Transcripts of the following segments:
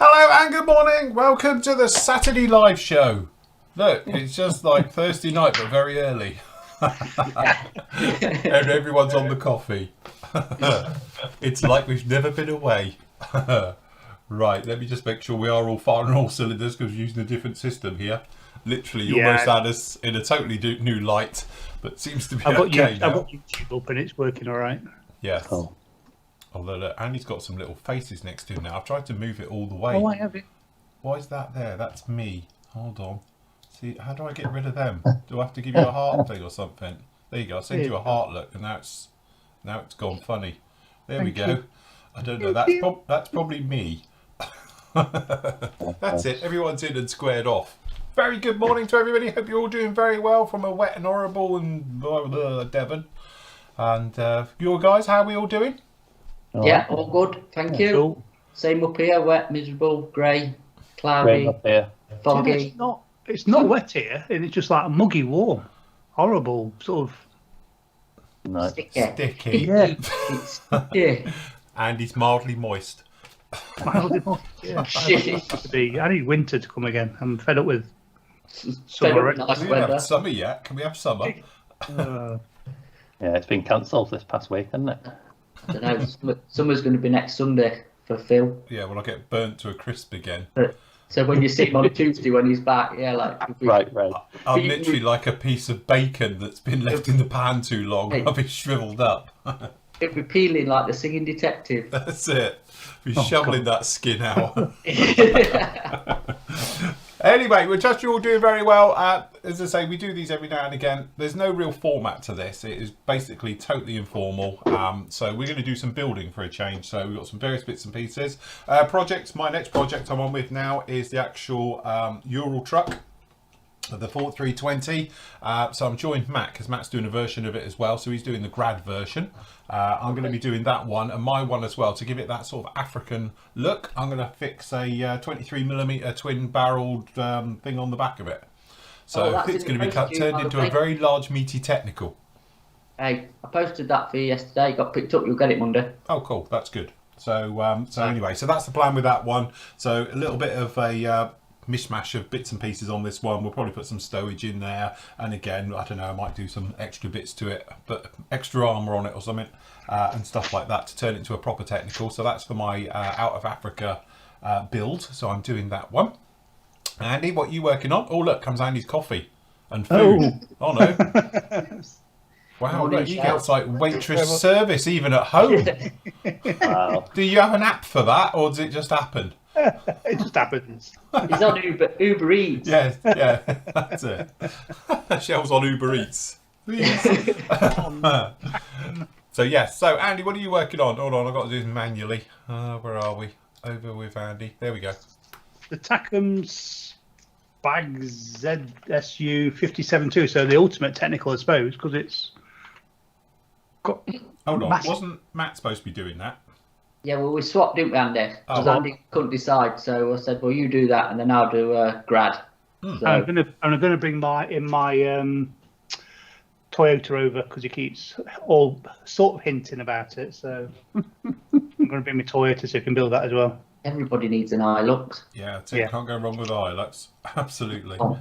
Hello and good morning. Welcome to the Saturday live show. Look, it's just like Thursday night, but very early. And everyone's on the coffee. It's like we've never been away. Right, let me just make sure we are all firing all cylinders because we're using a different system here. Literally, you almost had us in a totally new light, but seems to be okay now. I've got YouTube up and it's working all right. Yes. Oh. Although look, Andy's got some little faces next to him now. I've tried to move it all the way. Oh, I have it. Why is that there? That's me. Hold on. See, how do I get rid of them? Do I have to give you a heart thing or something? There you go. I'll send you a heart look, and now it's gone funny. There we go. I don't know. That's probably me. That's it. Everyone's in and squared off. Very good morning to everybody. Hope you're all doing very well from a wet and horrible and Devon. And you guys, how are we all doing? Yeah, all good. Thank you. Cool. Same up here. Wet, miserable, grey, cloudy, foggy. It's not wet here. It's just like muggy, warm, horrible sort of. Sticky. Yeah. Yeah. And he's mildly moist. Mildly moist. Yeah. I need winter to come again. I'm fed up with summer. Nice we haven't summer yet. Can we have summer? Yeah, it's been cancelled this past week, hasn't it? I don't know. Summer's going to be next Sunday for Phil. Yeah, well, I'll get burnt to a crisp again. So when you see him on Tuesday when he's back, yeah, like right. I'm literally like a piece of bacon that's been left in the pan too long. I'll be shriveled up. It'll be peeling like the singing detective. That's it. Be shoveling that skin out. Anyway, we're just all doing very well. As I say, we do these every now and again. There's no real format to this. It is basically totally informal. So we're going to do some building for a change. So we've got some various bits and pieces. Projects. My next project I'm on with now is the actual Ural truck. The 4320. So I'm joined Matt because Matt's doing a version of it as well. So he's doing the grad version. I'm going to be doing that one and my one as well to give it that sort of African look. I'm going to fix a 23mm twin barreled thing on the back of it. So it's going to be turned into a very large meaty technical. Hey, I posted that for you yesterday. Got picked up. You'll get it Monday. Oh, cool. That's good. So anyway, so that's the plan with that one. So a little bit of a mishmash of bits and pieces on this one. We'll probably put some stowage in there, and again, I don't know, I might do some extra bits to it, but extra armour on it or something, and stuff like that to turn it into a proper technical. So that's for my out of Africa build. So I'm doing that one. Andy, what are you working on? Oh look, comes Andy's coffee and food. Oh no. Wow, look, you get like waitress service even at home. Wow. Do you have an app for that, or does it just happen? It just happens. He's on Uber Eats. Yeah, that's it. Shell's on Uber Eats. So yes, so Andy, what are you working on? Hold on, I've got to do this manually. Where are we? Over with Andy. There we go. The Tackham's Bag ZSU 57.2, so the ultimate technical, I suppose, because it's got. Hold on, massive... wasn't Matt supposed to be doing that? Yeah, well, we swapped, didn't we, Andy? Because Andy couldn't decide, so I said, "Well, you do that, and then I'll do grad." So... I'm gonna bring my Toyota over because he keeps all sort of hinting about it. So I'm gonna bring my Toyota so he can build that as well. Everybody needs an Hilux. Yeah, can't go wrong with Hilux. Absolutely. Oh.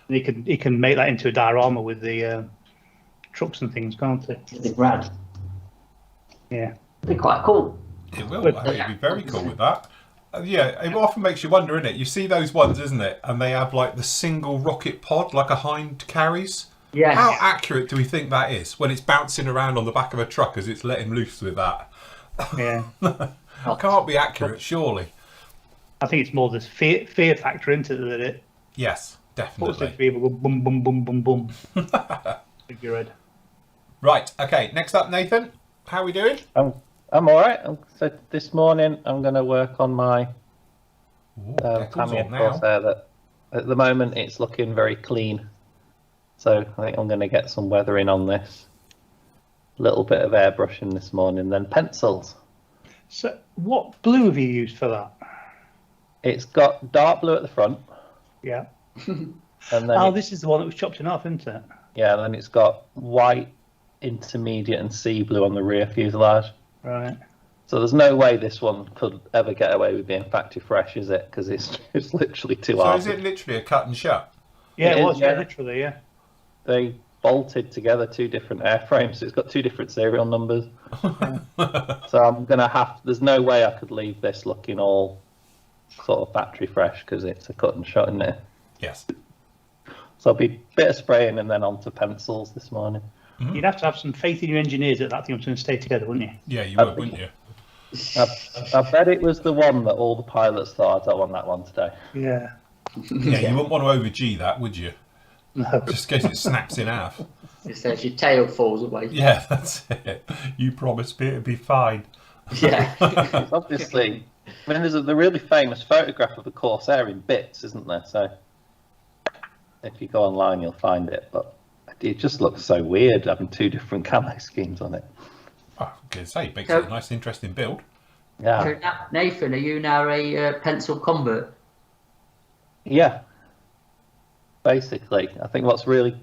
He can make that into a diorama with the trucks and things, can't he? The grad. Yeah, it'd be quite cool. It will. I think it'd be very cool with that. Yeah, it often makes you wonder, innit? You see those ones, isn't it? And they have like the single rocket pod, like a hind carries. Yeah. How accurate do we think that is when it's bouncing around on the back of a truck as it's letting loose with that? Yeah. Can't be accurate, surely. I think it's more this fear factor into it that it. Yes, definitely. People go boom, boom, boom, boom, boom. You're right. Right. Okay. Next up, Nathan. How are we doing? I'm all right. So this morning I'm going to work on my Tamiya Corsair. That at the moment it's looking very clean. So I think I'm going to get some weathering on this. A little bit of airbrushing this morning, then pencils. So what blue have you used for that? It's got dark blue at the front. Yeah. And then this is the one that was chopped in half, isn't it? Yeah, then it's got white, intermediate and sea blue on the rear fuselage. Right. So there's no way this one could ever get away with being factory fresh, is it? Because it's literally too hard. So is it literally a cut and shut? Yeah, it was. Yeah. Yeah, literally. Yeah. They bolted together 2 different airframes, so it's got 2 different serial numbers. So I'm gonna have. There's no way I could leave this looking all sort of factory fresh because it's a cut and shut in there. Yes. So I'll be a bit of spraying and then onto pencils this morning. Mm-hmm. You'd have to have some faith in your engineers that thing was going to stay together, wouldn't you? Yeah, you would, wouldn't you? I bet it was the one that all the pilots thought, I don't want that one today. Yeah. Yeah, you wouldn't want to over G that, would you? No. Just in case it snaps in half. It says your tail falls away. Yeah, that's it. You promised me it'd be fine. Yeah. It's obviously, I mean, there's a really famous photograph of the Corsair in bits, isn't there? So if you go online, you'll find it. But it just looks so weird having 2 different camo schemes on it. Oh, I was going to say, it makes it a nice, interesting build. Yeah. So, Nathan, are you now a pencil convert? Yeah. Basically, I think what's really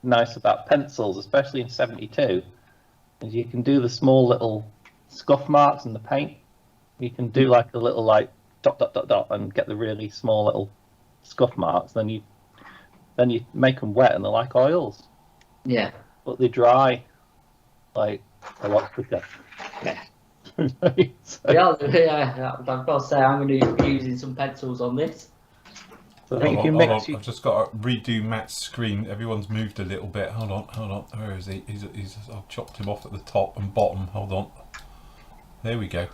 nice about pencils, especially in 72, is you can do the small little scuff marks in the paint. You can do like a little like dot dot dot dot and get the really small little scuff marks. Then you make them wet and they're like oils, Yeah. but they dry like a lot quicker. Yeah. So, Yeah, I've got to say, I'm going to be using some pencils on this. so I think if you Hold mix, on. I've just got to redo Matt's screen. Everyone's moved a little bit. Hold on. Where is he? I've chopped him off at the top and bottom. Hold on. There we go.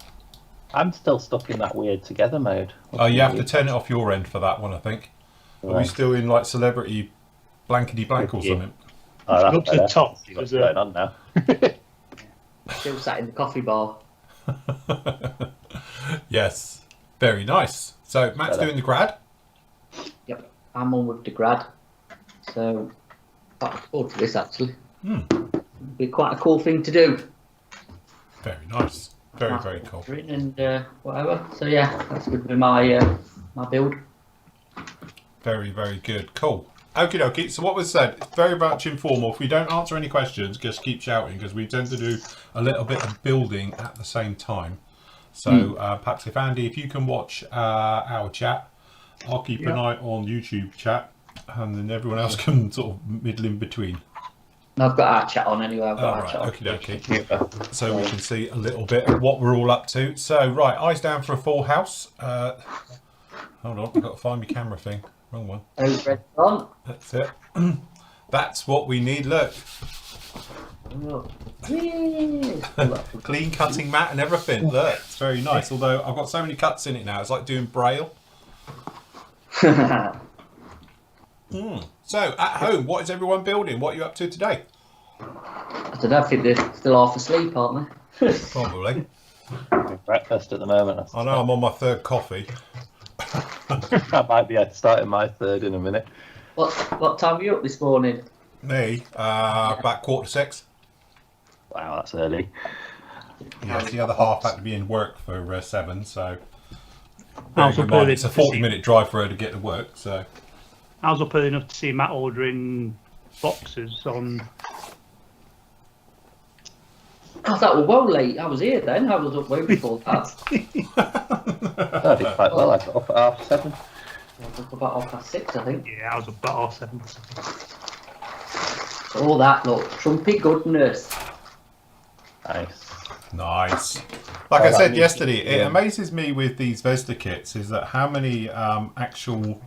I'm still stuck in that weird together mode. Oh, you have to turn it off your end for that one, I think. Are we Right. still in like celebrity blankety blank or Yeah. something? Oh, that's Up to the better. top. See what's going on now. Still sat in the coffee bar. Yes. Very nice. So Matt's doing the grad. Yep, I'm on with the grad. So, quite looking forward to this actually. It'll be quite a cool thing to do. Very nice. Very cool. And whatever. So yeah, that's going to be my my build. Very good. Cool. Okie dokie. So what was said, it's very much informal. If we don't answer any questions, just keep shouting because we tend to do a little bit of building at the same time. So perhaps if Andy, if you can watch our chat, I'll keep an eye on YouTube chat, and then everyone else can sort of middle in between. I've got our chat on anyway. I've got our Right, chat on. okie dokie. So we can see a little bit of what we're all up to. So right, eyes down for a full house. Hold on, I've got to find my camera thing. Wrong one. Those red on. That's it. That's what we need. Look, Oh. Yeah. clean cutting mat and everything. Look, it's very nice. Although I've got so many cuts in it now, it's like doing braille. So at home, what is everyone building? What are you up to today? I don't know, I think they're still half asleep, aren't they? Probably. Breakfast at the moment. I know I'm on my 3rd coffee. I might be starting my 3rd in a minute. What time are you up this morning? Me, about 5:45. Wow, that's early. Yes, the other half had to be in work for 7, so I was bearing in up mind early it's a to see- 40-minute drive for her to get to work. So I was up early enough to see Matt ordering boxes on. Oh, that was well late. I was here then. I was up way before that. I did quite well. I got up at 7:30. I was up about 6:30, I think. Yeah, I was up about 7. All that, look, trumpy goodness. nice. Like I said yesterday, it amazes me with these Vesda kits is that how many actual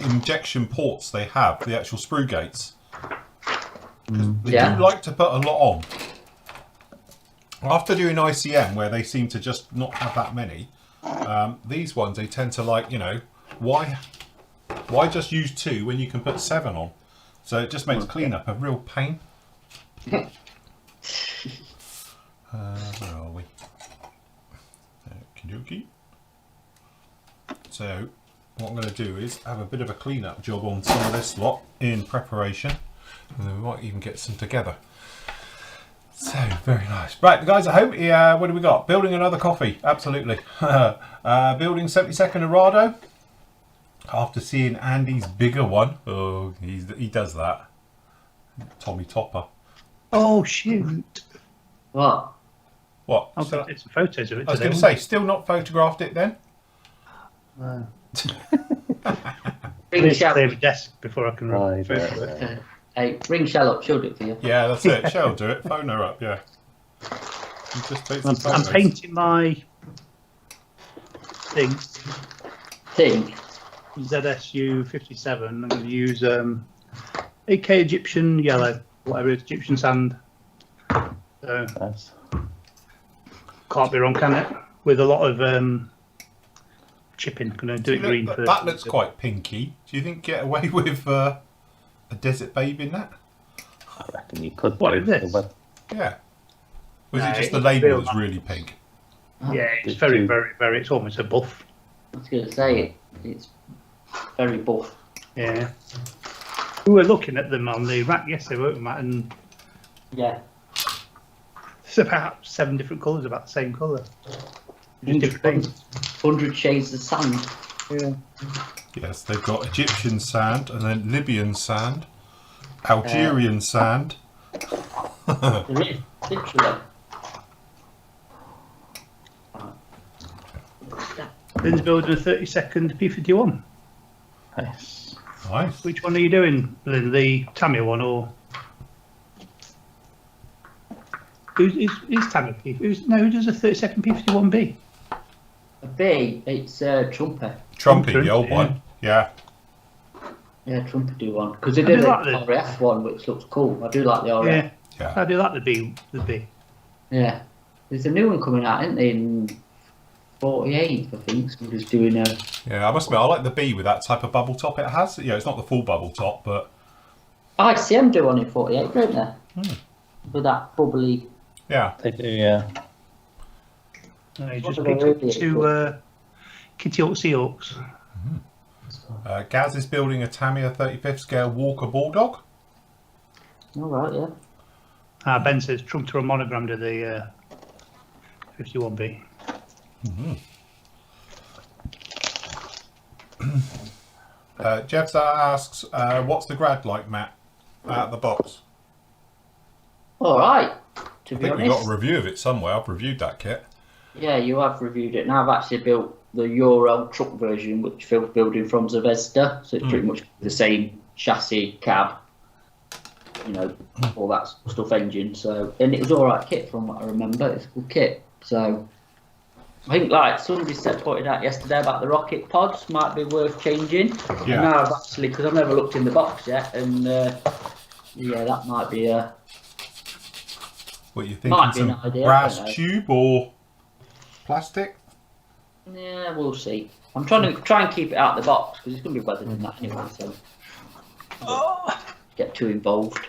injection ports they have, the actual sprue gates. They do like to put a lot on. After doing ICM, where they seem to just not have that many, these ones they tend to like, you know, why just use 2 when you can put 7 on? So it just makes cleanup a real pain. Where are we? Okie-dokie. So what I'm going to do is have a bit of a cleanup job on some of this lot in preparation, and then we might even get some together. So, very nice. Right, guys at home, what do we got? Building another coffee, absolutely. Building 72nd Arado. After seeing Andy's bigger one. Oh, he does that. Tommy Topper. Oh, shoot. What? What? I'll take some photos of it. I was going to say, still not photographed it then? No. Ring Please Shell. clear the desk before I can Right, photo it. right. Hey, ring Shell up. She'll do it for you. Yeah, that's it. Shell do it. Phone her up, yeah. And just take some I'm photos. painting my thing, Think. ZSU 57. I'm going to use AK Egyptian yellow, whatever it is, Egyptian sand. So, Nice. can't be wrong, can it? With a lot of chipping. Going to do it green first. That looks quite pinky. Do you think get away with a desert babe in that? I reckon you could. What do is this? the web- Yeah. Was No, it just the it's label real that's nice. really pink? Yeah, it's Did very, you- very, very. It's almost a buff. I was going to say it's very buff. Yeah. We were looking at them on the rack yesterday, weren't we, Matt? And Yeah. it's about 7 different colours, about the same colour. Just different things. 100 shades of sand. Yeah. Yes, they've got Egyptian sand and then Libyan sand, Algerian sand. There is, literally. Lynn's building a 30-second P51. Nice. Nice. Which one are you doing, Lynn? The Tamiya one or? Who's Tamiya P? Who does a 30-second P51B? A B, it's Trumpet. Trumpy, the old yeah. one. Yeah. Yeah, Trumpet do one. Because they I did do the like the- RF one, which looks cool. I do like the RF. Yeah. Yeah. I do like the B. The B. Yeah. There's a new one coming out, isn't there, in 48, I think. Somebody's doing a... Yeah, I must admit, I like the B with that type of bubble top it has. Yeah, it's not the full bubble top, but ICM do one in 48, don't they? With that bubbly... yeah. They do, yeah. And he What just are they picked up really 2 Kitty Hawk Seahawks. Gaz is building a Tamiya 35th scale Walker Bulldog. All right, yeah. Ben says trumped or a monogram to the 51B. Jeff asks, what's the grad like, Matt, out of the box? All right, to I be think we got honest. a review of it somewhere. I've reviewed that kit. Yeah, you have reviewed it. Now I've actually built the Euro truck version, which Phil's building from Zvezda. So it's pretty much the same chassis, cab, you know, all that stuff, engine. So, and it was all right kit from what I remember. It's a good kit. So I think, like somebody pointed out yesterday about the rocket pods, might be worth changing. Yeah. And now I've actually, because I've never looked in the box yet, and yeah, that might be a. What you thinking? Might be an Some idea, brass I don't know. tube or plastic? Yeah, we'll see. I'm trying to keep it out of the box because it's going to be weathered in that anyway. So get too involved.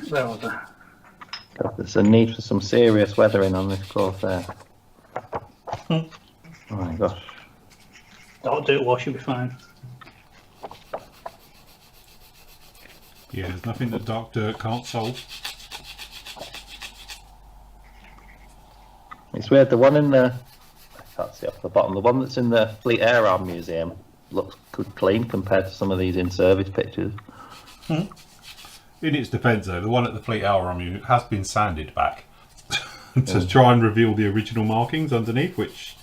Where was I? God, there's a need for some serious weathering on this Corsair. Oh my gosh. Don't do it wash, you'll be fine. Yeah, there's nothing that dark dirt can't solve. It's weird, the one in the, I can't see off the bottom, the one that's in the Fleet Air Arm Museum looks good clean compared to some of these in-service pictures. In its defence, though, the one at the Fleet Hour on you has been sanded back to try and reveal the original markings underneath, which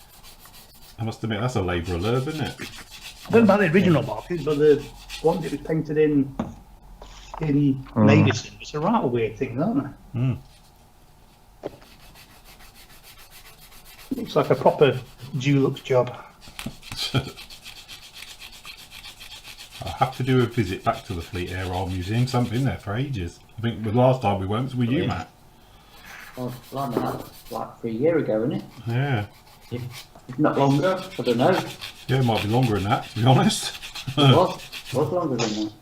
I must admit, that's a labour of love, isn't it? I don't know about the original markings, but the one that was painted in Maidison, it's a right weird thing, isn't it? Looks like a proper Dulux job. I'll have to do a visit back to the Fleet Air Arm Museum, 'cause I haven't been there for ages. I think the last time we went was with you, Matt. Well, blimey, that's like 3 years ago, isn't it? Yeah. If not longer, I don't know. Yeah, it might be longer than that, to be honest. It was longer than that.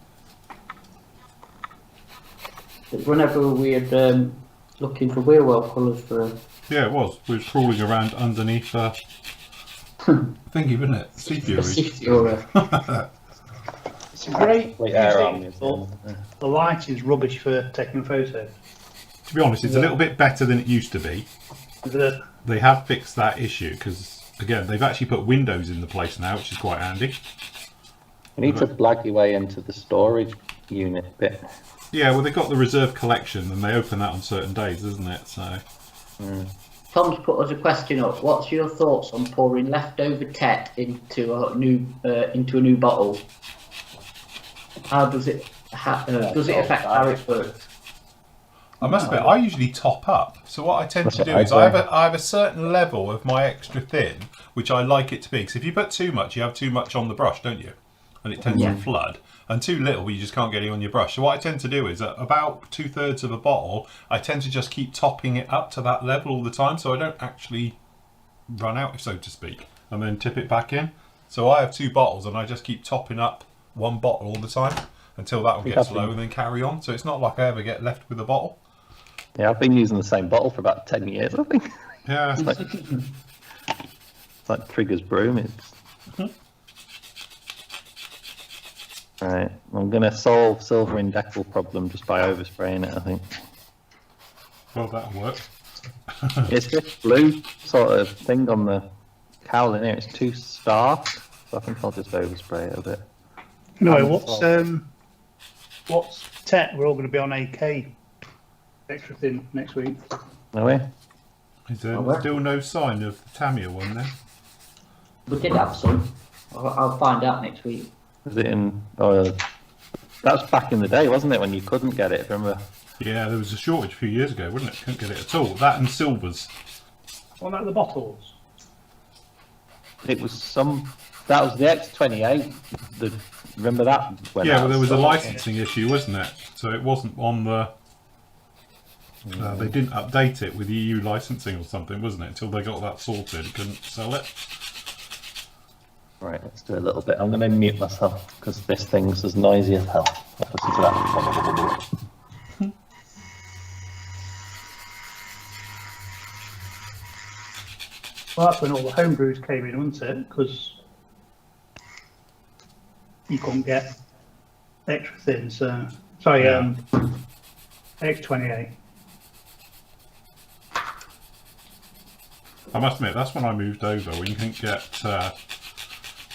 But whenever we had looking for wheel well colours for a Yeah, it was. We were crawling around underneath thingy, wasn't it? Sea Furies. city or a It's a great Fleet Air Arm museum, Museum. but the light is rubbish for taking photos. To be honest, it's a little bit better than it used to be. The, They have fixed that issue because, again, they've actually put windows in the place now, which is quite handy. You need to blag your way into the storage unit bit. Yeah, well, they've got the reserve collection, and they open that on certain days, isn't it? So. Tom's put us a question up. What's your thoughts on pouring leftover tet into a new bottle? How does it affect how it works? I must admit, I usually top up. So what I tend to do is I have a certain level of my extra thin, which I like it to be. Because if you put too much, you have too much on the brush, don't you? And it tends to flood. And too little, you just can't get it on your brush. So what I tend to do is at about 2/3 of a bottle, I tend to just keep topping it up to that level all the time, so I don't actually run out, so to speak, and then tip it back in. So I have 2 bottles, and I just keep topping up 1 bottle all the time until that one gets low, and then carry on. So it's not like I ever get left with a bottle. Yeah, I've been using the same bottle for about 10 years, I think. Yeah. It's like Trigger's broom. Right, I'm going to solve silver in decal problem just by overspraying it, I think. Well, that'll work. It's this blue sort of thing on the cowl in here. It's too stark, so I think I'll just overspray it a bit. No, what's Tet? We're all going to be on AK extra thin next week. Are we? Is there still no sign of the Tamiya one then? We did have some. I'll find out next week. Is it in? That was back in the day, wasn't it? When you couldn't get it. Remember? Yeah, there was a shortage a few years ago, wasn't it? Couldn't get it at all. That and silvers. What about the bottles? It was some. That was the X28. Remember that? Yeah, well, there was a licensing issue, wasn't it? So it wasn't on the. They didn't update it with EU licensing or something, wasn't it? Until they got that sorted, couldn't sell it. Right, let's do a little bit. I'm going to mute myself because this thing's as noisy as hell. Listen to that. Well, that's when all the homebrews came in, wasn't it? Because you couldn't get extra thin, so... Sorry, X28. I must admit, that's when I moved over, when you couldn't get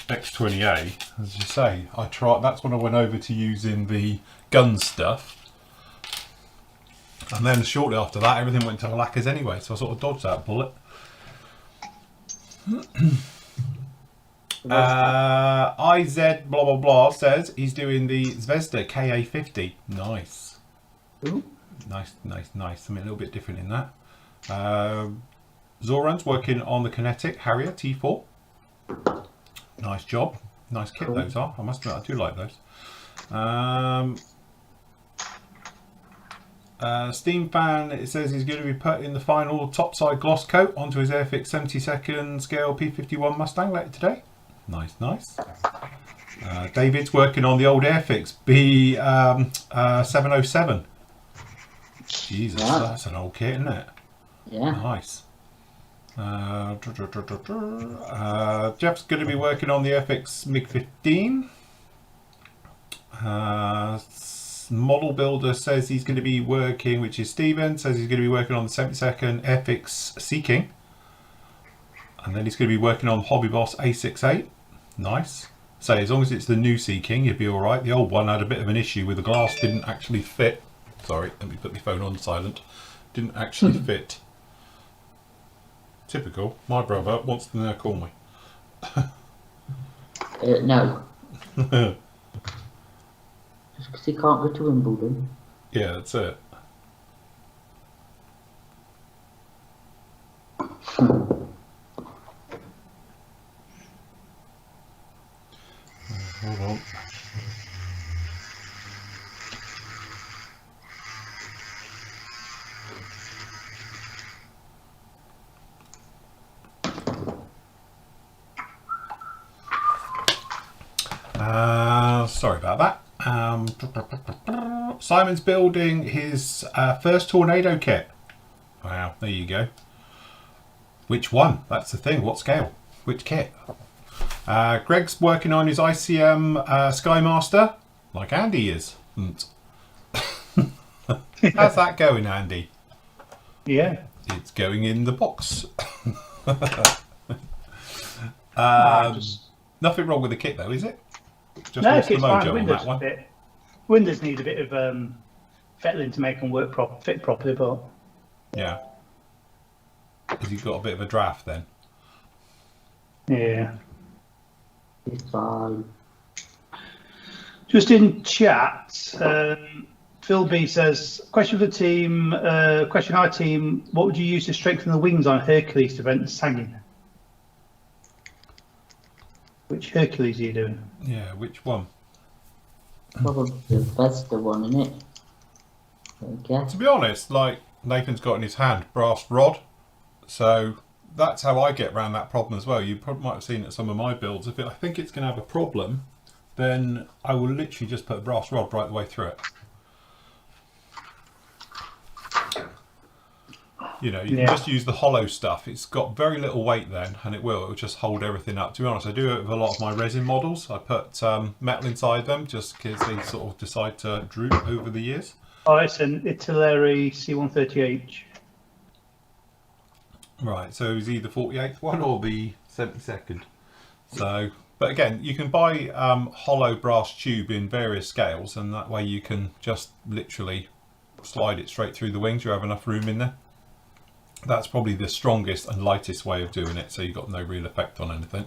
X28. As you say, that's when I went over to using the gun stuff. And then shortly after that, everything went to lacquers anyway, so I sort of dodged that bullet. IZ blah blah blah says he's doing the Zvezda KA50. Nice. Ooh. Nice. Something a little bit different in that. Zoran's working on the Kinetic Harrier T4. Nice job. Nice kit those are. I must admit, I do like those. Steam Fan, it says he's going to be putting the final topside gloss coat onto his Airfix 72nd scale P51 Mustang later today. Nice. David's working on the old Airfix B707. Jesus, that's an old kit, isn't it? Yeah. Nice. Jeff's going to be working on the Airfix MiG-15. Model Builder says he's going to be working, which is Stephen, says he's going to be working on the 72nd Airfix Sea King. And then he's going to be working on Hobby Boss A68. Nice. So as long as it's the new Sea King, you'll be alright. The old one had a bit of an issue with the glass, didn't actually fit. Sorry, let me put my phone on silent. Didn't actually fit. Typical. My brother wants to now call me. No. Just because he can't go to Wimbledon. Yeah, that's it. Hold on. Sorry about that. Simon's building his first tornado kit. Wow, there you go. Which one? That's the thing. What scale? Which kit? Greg's working on his ICM Skymaster, like Andy is. How's that going, Andy? Yeah. It's going in the box. Just... Nothing wrong with the kit though, is it? Just No, lost the it's fine. mojo on Windows that one. bit. windows need a bit of fettling to make them fit properly, but Yeah. Because you've got a bit of a draft then. yeah. It's fine. Just in chat, Phil B says, question for the team, question our team, what would you use to strengthen the wings on Hercules to prevent sagging? Which Hercules are you doing? Yeah, which one? Probably the Vesta one, isn't it? I guess. To be honest, like Nathan's got in his hand brass rod, so that's how I get around that problem as well. You probably might have seen it at some of my builds. If I think it's going to have a problem, then I will literally just put a brass rod right the way through it. You know, you can just use the hollow stuff. It's got very little weight then, and it will just hold everything up. To be honest, I do it with a lot of my resin models. I put metal inside them just because they sort of decide to droop over the years. Oh, it's an Italeri C130H. Right, so it's either 48th one or the 72nd. So, but again, you can buy hollow brass tube in various scales, and that way you can just literally slide it straight through the wings. You have enough room in there. That's probably the strongest and lightest way of doing it, so you've got no real effect on anything.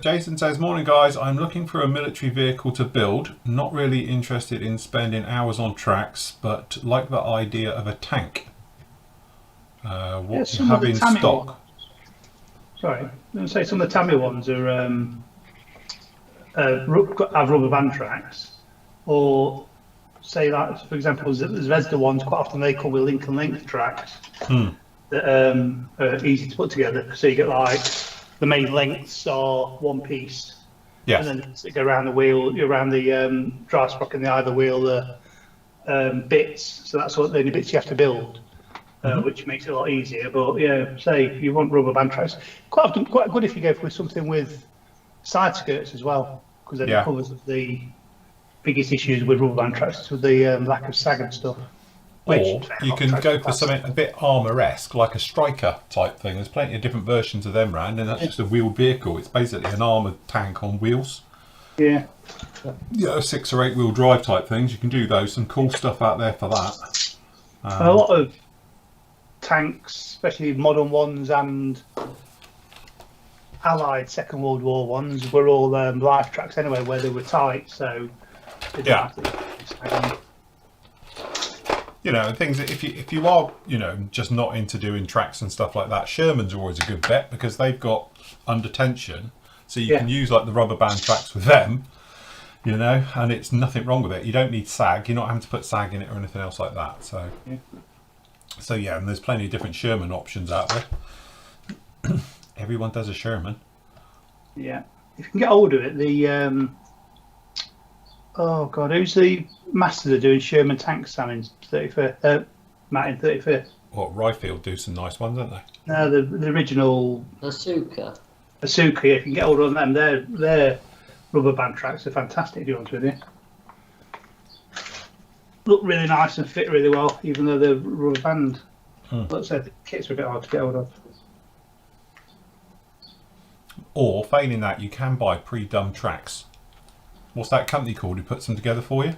Jason says, morning guys, I'm looking for a military vehicle to build. Not really interested in spending hours on tracks, but like the idea of a tank. What you have in stock? Sorry, I'm going to say some of the Tammy ones are have rubber band tracks, or say like, for example, the Zvezda ones, quite often they come with link and length tracks that are easy to put together. So you get like the main lengths are one piece, Yes. and then they go around the wheel, around the dry sprocket and the either wheel, the bits. So that's what the only bits you have to build. Which makes it a lot easier. But yeah, say if you want rubber band tracks, quite often quite good if you go for something with side skirts as well, because then it covers the biggest issues with rubber band tracks, with the lack of sag and stuff. Or you can go for something a bit armour-esque, like a striker type thing. There's plenty of different versions of them around, and that's just a wheeled vehicle. It's basically an armoured tank on wheels. Yeah. You know, 6 or 8 wheel drive type things. You can do those. Some cool stuff out there for that. A lot of tanks, especially modern ones and Allied Second World War ones, were all life tracks anyway, where they were tight. So yeah. You know, things that if you are, you know, just not into doing tracks and stuff like that, Sherman's are always a good bet because they've got under tension, so you can use like the rubber band tracks with them, you know, and it's nothing wrong with it. You don't need sag. You're not having to put sag in it or anything else like that. So, so yeah, and there's plenty of different Sherman options out there. Everyone does a Sherman. Yeah, if you can get hold of it, the oh god, who's the masters are doing Sherman tanks, Sam, in 35th, Matt in 35th? What, Ryfield do some nice ones, don't they? No, the original Asuka. Asuka. If you can get hold of them, their rubber band tracks are fantastic. To be honest with you, look really nice and fit really well, even though they're rubber band. But so the kits are a bit hard to get hold of. Or failing that, you can buy pre-done tracks. What's that company called who puts them together for you?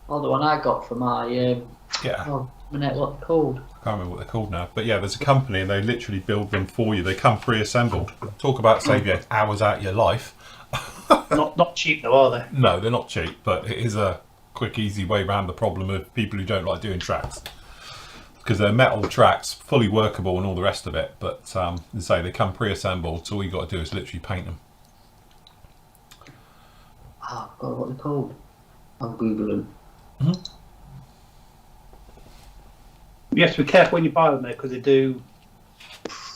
Oh, the one I got for my Yeah. oh, minute, what they're called? I can't remember what they're called now. But yeah, there's a company and they literally build them for you. They come pre-assembled. Talk about saving hours out of your life. Not cheap though, are they? No, they're not cheap, but it is a quick, easy way around the problem of people who don't like doing tracks. Because they're metal tracks, fully workable and all the rest of it. But as I say, they come pre-assembled, so all you got to do is literally paint them. Oh, God, what they're called? I'll Google them. You have to be careful when you buy them there, because they do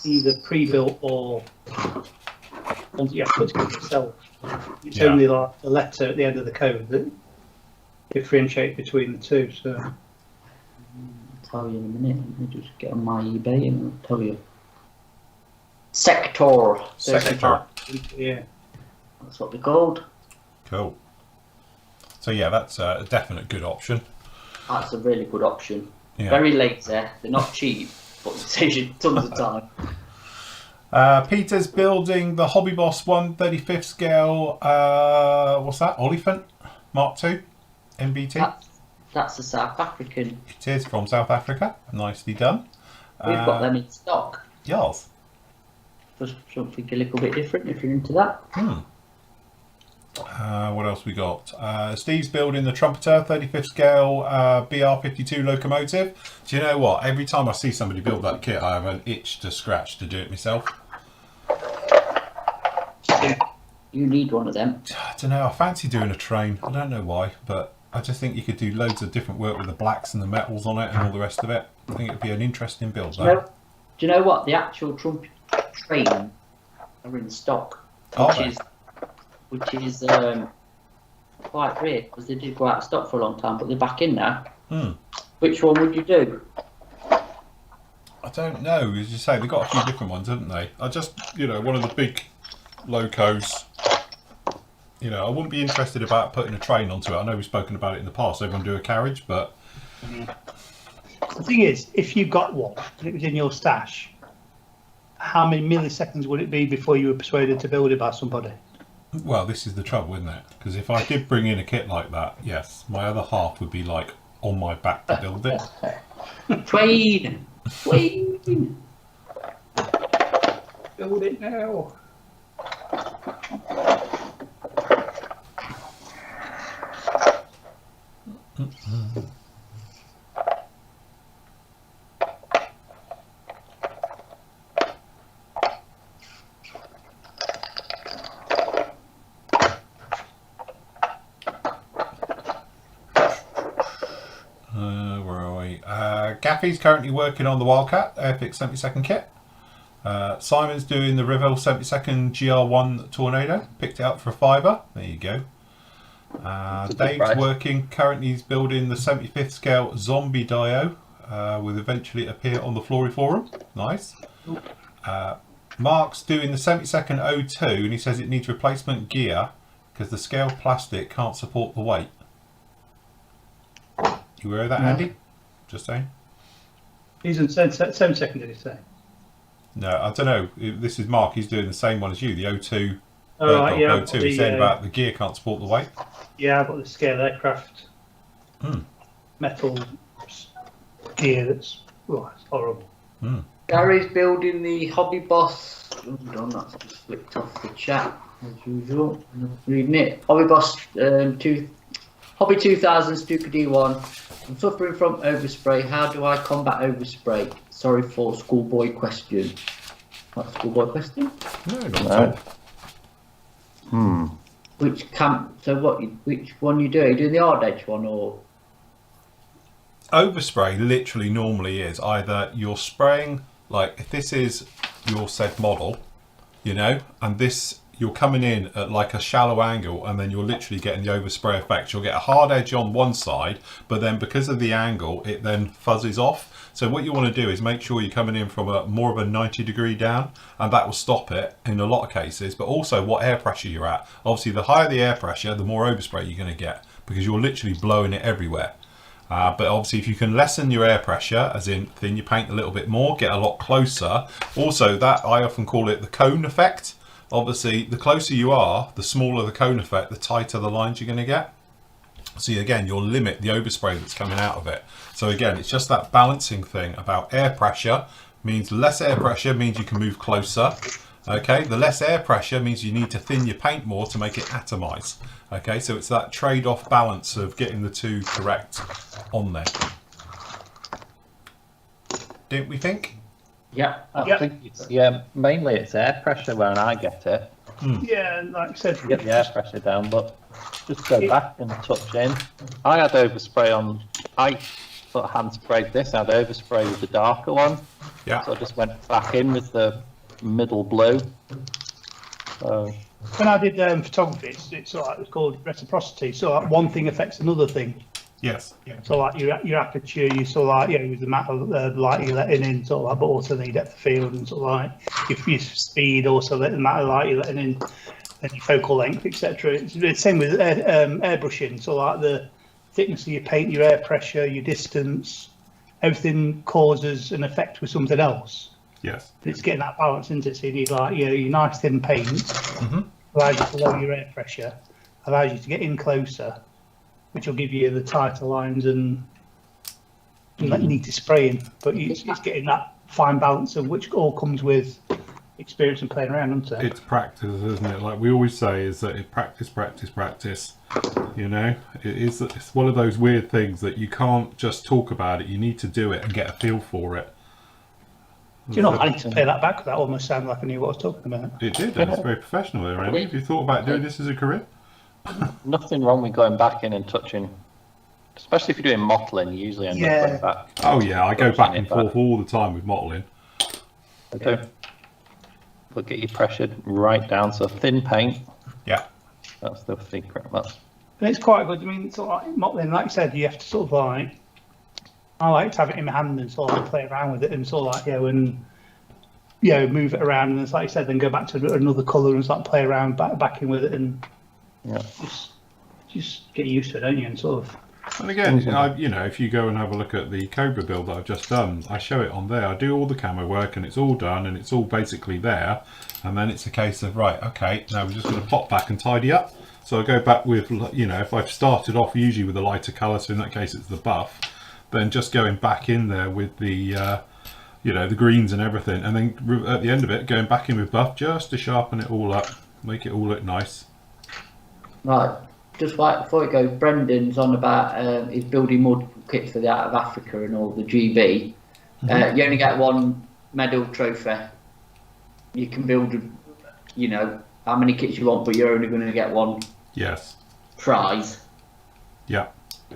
either pre-built or ones that you have to put together yourself. It's only like the letter at the end of the code that differentiates between the two. So I'll tell you in a minute. Let me just get on my eBay and I'll tell you. Sector. yeah, That's what they're called. Cool. So yeah, that's a definite good option. That's a really good option. Yeah. Very lazy. They're not cheap, but it saves you tons of time. Peter's building the Hobby Boss 1/35 scale. What's that? Oliphant Mark II MBT. That's a South African. It is from South Africa. Nicely done. We've got them in stock. Yes. Just something a little bit different if you're into that. What else we got? Steve's building the Trumpeter 35th scale BR52 locomotive. Do you know what? Every time I see somebody build that kit, I have an itch to scratch to do it myself. You need one of them. I don't know. I fancy doing a train. I don't know why, but I just think you could do loads of different work with the blacks and the metals on it and all the rest of it. I think it'd be an interesting build. Do you know what? The actual Trump train are in stock, which is quite rare because they did go out of stock for a long time, but they're back in now. Which one would you do? I don't know. As you say, they've got a few different ones, haven't they? I just, one of the big locos. I wouldn't be interested about putting a train onto it. I know we've spoken about it in the past. Everyone do a carriage, but the thing is, if you got one and it was in your stash, how many milliseconds would it be before you were persuaded to build it by somebody? Well, this is the trouble, isn't it? Because if I did bring in a kit like that, yes, my other half would be like on my back to build it. Train! Build it now. Where are we? Gaffy's currently working on the Wildcat Airfix 72nd kit. Simon's doing the Revell 72nd GR1 Tornado. Picked it up for $5. There you go. Dave's working. Currently, he's building the 75th scale Zombie Dio. Will eventually appear on the Flory forum. Nice. Mark's doing the 72nd O2, and he says it needs replacement gear because the scale plastic can't support the weight. You aware of that, Andy? Just saying. He's in 7 second, did he say? No, I don't know. This is Mark. He's doing the same one as you, the O2. Oh, right, yeah. O2. He's saying about the gear can't support the weight. Yeah, I've got the scale aircraft metal gear that's it's horrible. Gary's building the Hobby Boss. Hold on, that's just flicked off the chat as usual. I'm not reading it. Hobby Boss Hobby 2000 Stupid D1. I'm suffering from overspray. How do I combat overspray? Sorry for schoolboy question. What schoolboy question? No, not at all. Which one you do? Are you doing the hard edge one or? Overspray literally normally is either you're spraying, like if this is your said model, and this you're coming in at like a shallow angle and then you're literally getting the overspray effect. You'll get a hard edge on one side, but then because of the angle, it then fuzzes off. So what you want to do is make sure you're coming in from more of a 90-degree down, and that will stop it in a lot of cases, but also what air pressure you're at. Obviously, the higher the air pressure, the more overspray you're going to get because you're literally blowing it everywhere. But obviously if you can lessen your air pressure, as in thin your paint a little bit more, get a lot closer. Also, that I often call it the cone effect. Obviously, the closer you are, the smaller the cone effect, the tighter the lines you're going to get. So again, you'll limit the overspray that's coming out of it. So again, it's just that balancing thing about air pressure. Means less air pressure means you can move closer. Okay, the less air pressure means you need to thin your paint more to make it atomize. Okay, so it's that trade-off balance of getting the two correct on there. Don't we think? Yeah. I think it's, mainly it's air pressure when I get it. Yeah, and like I said, Get the air pressure down, but just go back and touch in. I had overspray on, I sort of hand sprayed this, I had overspray with the darker one. Yeah. So I just went back in with the middle blue. So when I did photography, it's sort of, it was called reciprocity. So like, one thing affects another thing. Yes. So like your aperture, you sort of like with the amount of light you're letting in, sort of like, but also the depth of field and sort of like your speed, also the amount of light you're letting in, and your focal length, etc. It's the same with airbrushing. So like the thickness of your paint, your air pressure, your distance, everything causes an effect with something else. Yes. It's getting that balance, isn't it? So you need like your nice thin paint, allows you to lower your air pressure, allows you to get in closer, which will give you the tighter lines and neater spraying. But it's getting that fine balance of which all comes with experience and playing around, isn't it? It's practice, isn't it? Like we always say, is that practice. You know, it's one of those weird things that you can't just talk about it. You need to do it and get a feel for it. Do you know, I need to pay that back because that almost sounded like I knew what I was talking about. It did. It's very professional there, Randy. Have you thought about doing this as a career? Nothing wrong with going back in and touching, especially if you're doing mottling. You usually end up going back. Oh yeah, I go back and forth all the time with mottling. Okay. But get you pressured right down. So thin paint. Yeah. That's the secret. That's. And it's quite good. I mean, sort of like mottling, like you said, you have to sort of like. I like to have it in my hand and sort of like play around with it and sort of like move it around and it's like you said, then go back to another colour and start play around back in with it and just get used to it, don't you? And sort of. And again, you know, if you go and have a look at the Cobra build that I've just done, I show it on there. I do all the camo work and it's all done and it's all basically there. And then it's a case of, right, okay, now we're just going to pop back and tidy up. So I go back with, you know, if I've started off usually with a lighter colour, so in that case it's the buff, then just going back in there with the, you know, the greens and everything. And then at the end of it, going back in with buff just to sharpen it all up, make it all look nice. Right. Just like before it goes, Brendan's on about his building multiple kits for the Out of Africa and all the GB. You only get one medal trophy. You can build, you know, how many kits you want, but you're only going to get one prize. Yeah.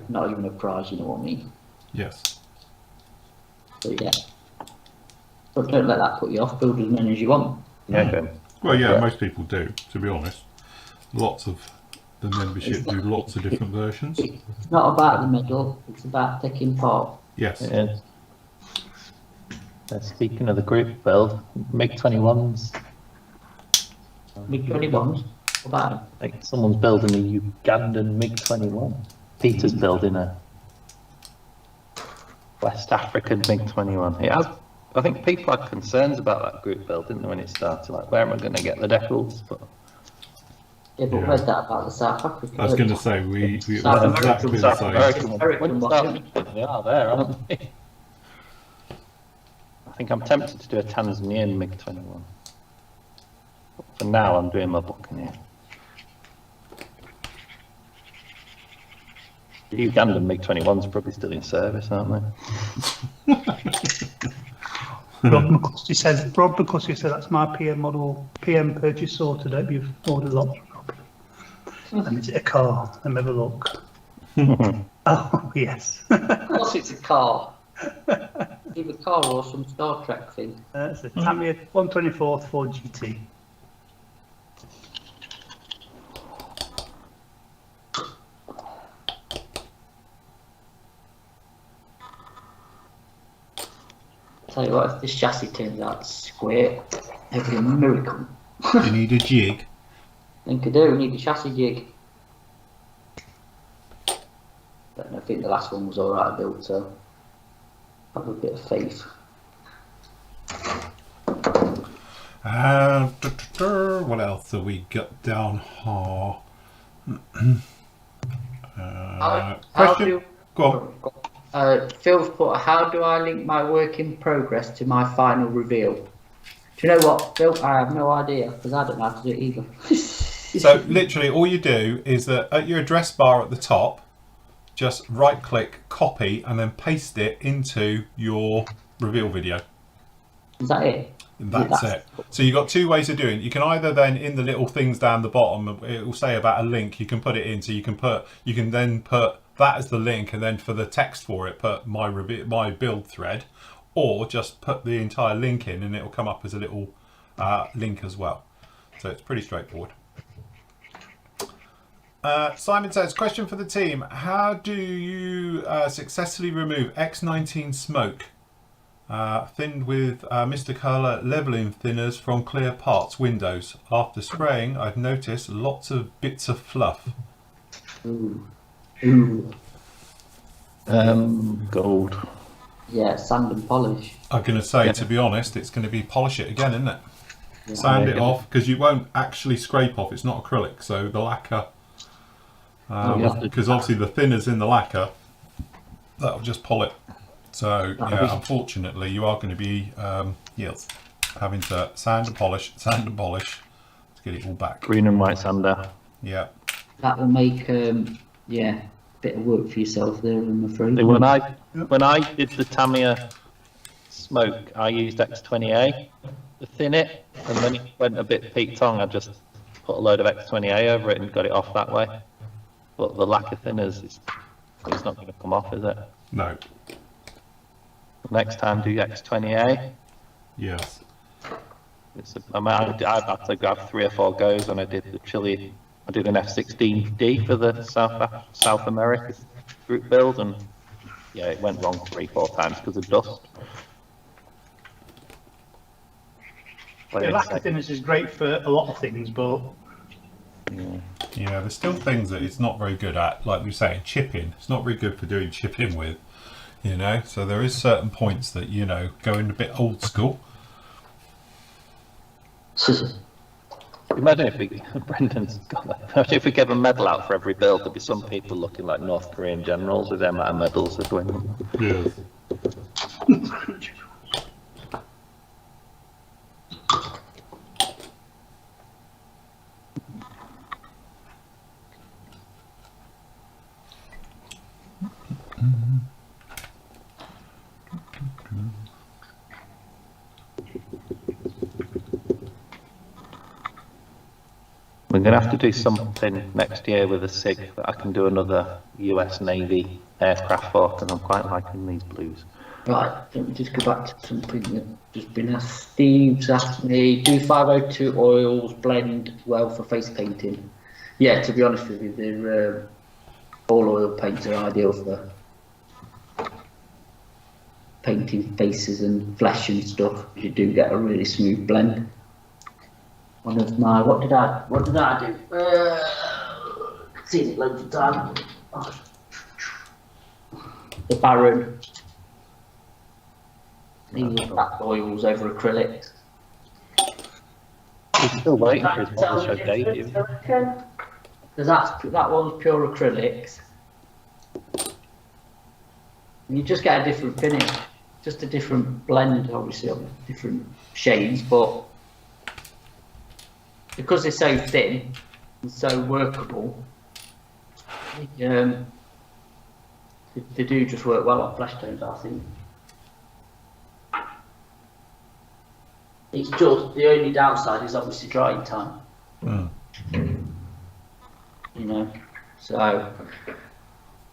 Not even a prize, you know what I mean? Yes. So yeah. But don't let that put you off. Build as many as you want. Yeah, good. Well, yeah, most people do, to be honest. Lots of the membership do lots of different versions. It's not about the medal, it's about taking part. Yes. It is. Speaking of the group build, MiG-21s. MiG-21s? What about them? I think someone's building a Ugandan MiG-21. Peter's building a West African MiG-21. It has, I think people had concerns about that group build, didn't they, when it started? Like, where am I going to get the decals? But yeah, but read that about the South African. I was going to say, we South exactly the South same. American ones, they are there, aren't they? I think I'm tempted to do a Tanzanian MiG-21. For now, I'm doing my Buccaneer. The Ugandan MiG-21s are probably still in service, aren't they? Rob McCluskey says that's my PM model, PM purchase sorted. I hope you've ordered lots, Rob. And is it a car? Let me have a look. Oh, yes. Of course it's a car. Either a car or some Star Trek thing. It's a Tamiya 124th Ford GT. Tell you what, if this chassis turns out square, it'll be a miracle. You need a jig. I think I do, we need a chassis jig. I think the last one was alright built, so have a bit of faith. What else have we got down here? Question? Go on. Phil's put, how do I link my work in progress to my final reveal? Do you know what, Phil? I have no idea, because I don't know how to do it either. So literally all you do is that at your address bar at the top, just right click, copy, and then paste it into your reveal video. Is that it? That's it. So you've got two ways of doing it. You can either then in the little things down the bottom, it will say about a link, you can put it in, so you can then put that as the link, and then for the text for it, put my build thread, or just put the entire link in and it will come up as a little link as well. So it's pretty straightforward. Simon says, question for the team. How do you successfully remove X19 smoke thinned with Mr. Colour leveling thinners from clear parts windows? After spraying, I've noticed lots of bits of fluff. Ooh. Gold. Yeah, sand and polish. I'm going to say, to be honest, it's going to be polish it again, isn't it? Yeah. Sand it off, because you won't actually scrape off. It's not acrylic, so the lacquer, because obviously the thinner's in the lacquer, that'll just pull it. So yeah, unfortunately, you are going to be having to sand and polish to get it all back. Green and white sander. Yeah. That will make a bit of work for yourself there, I'm afraid. When I did the Tamiya smoke, I used X20A to thin it, and when it went a bit peaked on, I just put a load of X20A over it and got it off that way. But the lacquer thinners, it's not going to come off, is it? No. Next time, do X20A. Yes. I've had to grab 3 or 4 goes when I did the Chile. I did an F16D for the South America group build, and yeah, it went wrong 3-4 times because of dust. Yeah, lacquer thinners is great for a lot of things, but Yeah, there's still things that it's not very good at, like we were saying, chipping. It's not very good for doing chipping with, you know. So there is certain points that, you know, going a bit old school. Imagine if Brendan's got that. Imagine if we gave a medal out for every build, there'd be some people looking like North Korean generals with them amount of medals they're winning. Yes. We're going to have to do something next year with a SIG that I can do another US Navy aircraft for, because I'm quite liking these blues. Right, let me just go back to something that just been asked. Steve's asked me, do 502 oils blend well for face painting? Yeah, to be honest with you, they're, all oil paints are ideal for painting faces and flesh and stuff. You do get a really smooth blend. One of my, what did I do? Seen it loads of times. Oh. The Baron. These are black oils over acrylics. We're still waiting for his model show debut. Because that one's pure acrylics. You just get a different finish, just a different blend, obviously, of different shades, but because they're so thin and so workable, they do just work well on flesh tones, I think. It's just, the only downside is obviously drying time. You know, so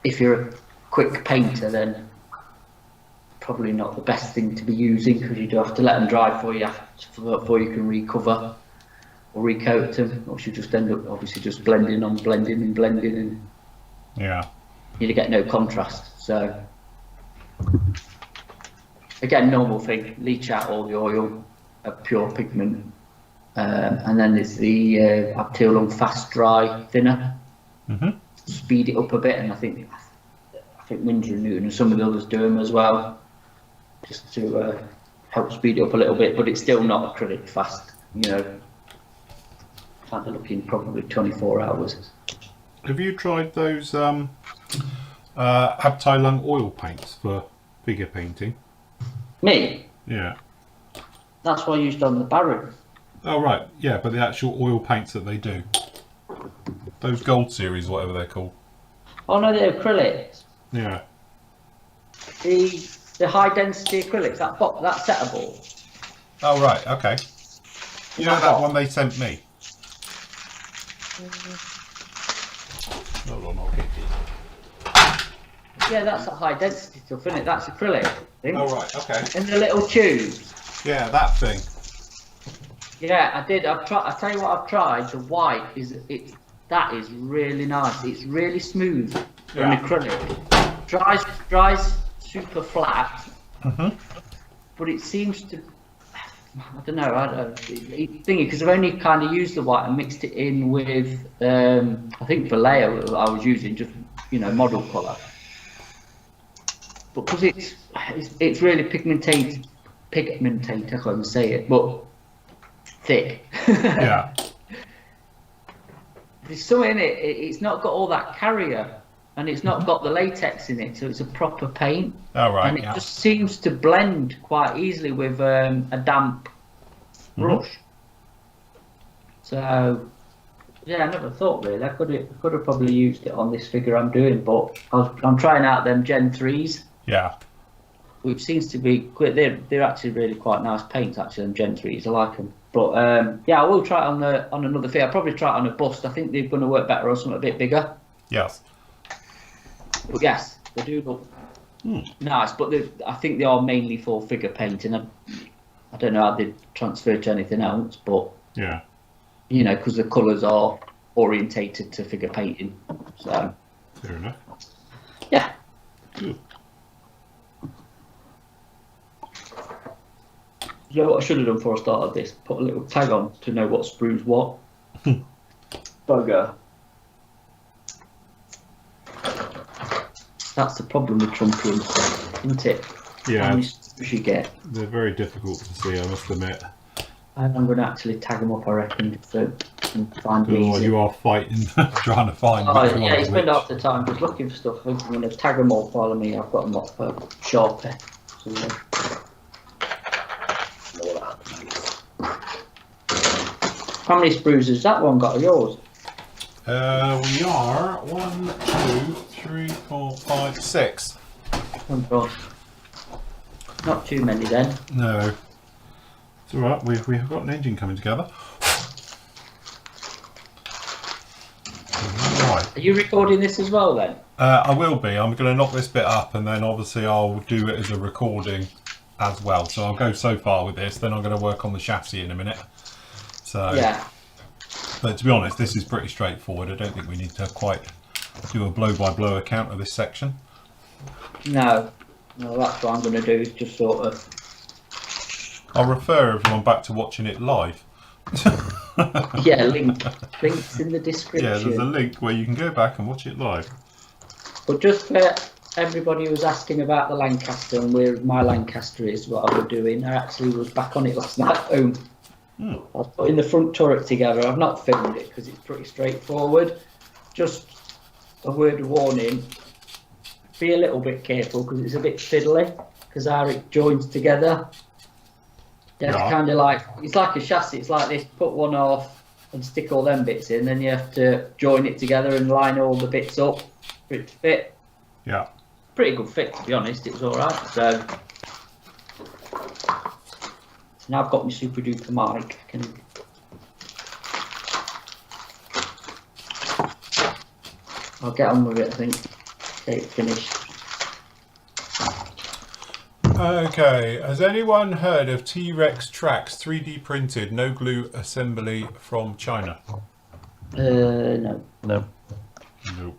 if you're a quick painter, then probably not the best thing to be using, because you do have to let them dry before you can recover or recoat them, or you just end up obviously just blending, and Yeah. you get no contrast. So again, normal thing, leach out all the oil of pure pigment, and then there's the Abteilung fast dry thinner. Speed it up a bit, and I think Windsor and Newton and some of the others do them as well, just to help speed it up a little bit, but it's still not acrylic fast, you know. They're looking probably 24 hours. Have you tried those Abteilung oil paints for figure painting? Me? Yeah. That's what I used on the Baron. Oh right, yeah, but the actual oil paints that they do, those gold series, whatever they're called. Oh no, they're acrylics. Yeah. The high density acrylics, that settable. Oh right, okay. You know that one they sent me? Hold on, I'll get it. Yeah, that's a high density stuff, isn't it? That's acrylic. I think. Oh right, okay. In the little tubes. Yeah, that thing. Yeah, I did. I tell you what, I've tried. The white that is really nice. It's really smooth for an acrylic. Dries super flat. But it seems to, I don't know. Thinking, because I've only kind of used the white and mixed it in with, I think Vallejo I was using, just, you know, model colour. But because it's it's really pigmentate. I can't even say it, but thick. Yeah. There's something in it. It's not got all that carrier, and it's not got the latex in it, so it's a proper paint. All right. And it just seems to blend quite easily with a damp brush. So, yeah, I never thought really. I could have probably used it on this figure I'm doing, but I'm trying out them Gen 3s. Yeah. Which seems to be quite. They're actually really quite nice paints. Actually, them Gen 3s, I like them. But yeah, I will try it on another figure. I'll probably try it on a bust. I think they're going to work better on something a bit bigger. Yes. But yes, they do look nice. But I think they are mainly for figure painting. I don't know how they transfer to anything else, but yeah, you know, because the colours are orientated to figure painting. So fair enough. Yeah. Good. You know what I should have done before I started this? Put a little tag on to know what sprues what. Bugger. That's the problem with Trumpians, isn't it? Yeah. How many sprues you get. They're very difficult to see, I must admit. And I'm going to actually tag them up, I reckon, so I can find Otherwise these. you are fighting, trying to find which one Yeah, you is spend which. half the time just looking for stuff. I think I'm going to tag them all, follow me. I've got them up for Sharpie. How many sprues has that one got of yours? We are 1, 2, 3, 4, 5, 6. Oh God. Not too many then. No. It's alright, we've got an engine coming together. Right. Are you recording this as well then? I will be. I'm going to knock this bit up and then obviously I'll do it as a recording as well. So I'll go so far with this, then I'm going to work on the chassis in a minute. So, yeah. But to be honest, this is pretty straightforward. I don't think we need to quite do a blow-by-blow account of this section. No. Well, that's what I'm going to do, is just sort of... I'll refer everyone back to watching it live. Yeah, links in the description. Yeah, there's a link where you can go back and watch it live. But just for everybody who was asking about the Lancaster and where my Lancaster is, what I was doing, I actually was back on it last night at home. I was putting the front turret together. I've not filmed it because it's pretty straightforward. Just a word of warning, be a little bit careful because it's a bit fiddly because how it joins together. That's kind of like, it's like a chassis, it's like this, put one off and stick all them bits in, then you have to join it together and line all the bits up for it to fit. Yeah. Pretty good fit, to be honest, it was alright. So now I've got my super duper mic. I'll get on with it, I think. Get it finished. Okay, has anyone heard of T-Rex tracks 3D printed, no glue assembly from China? No. No. Nope.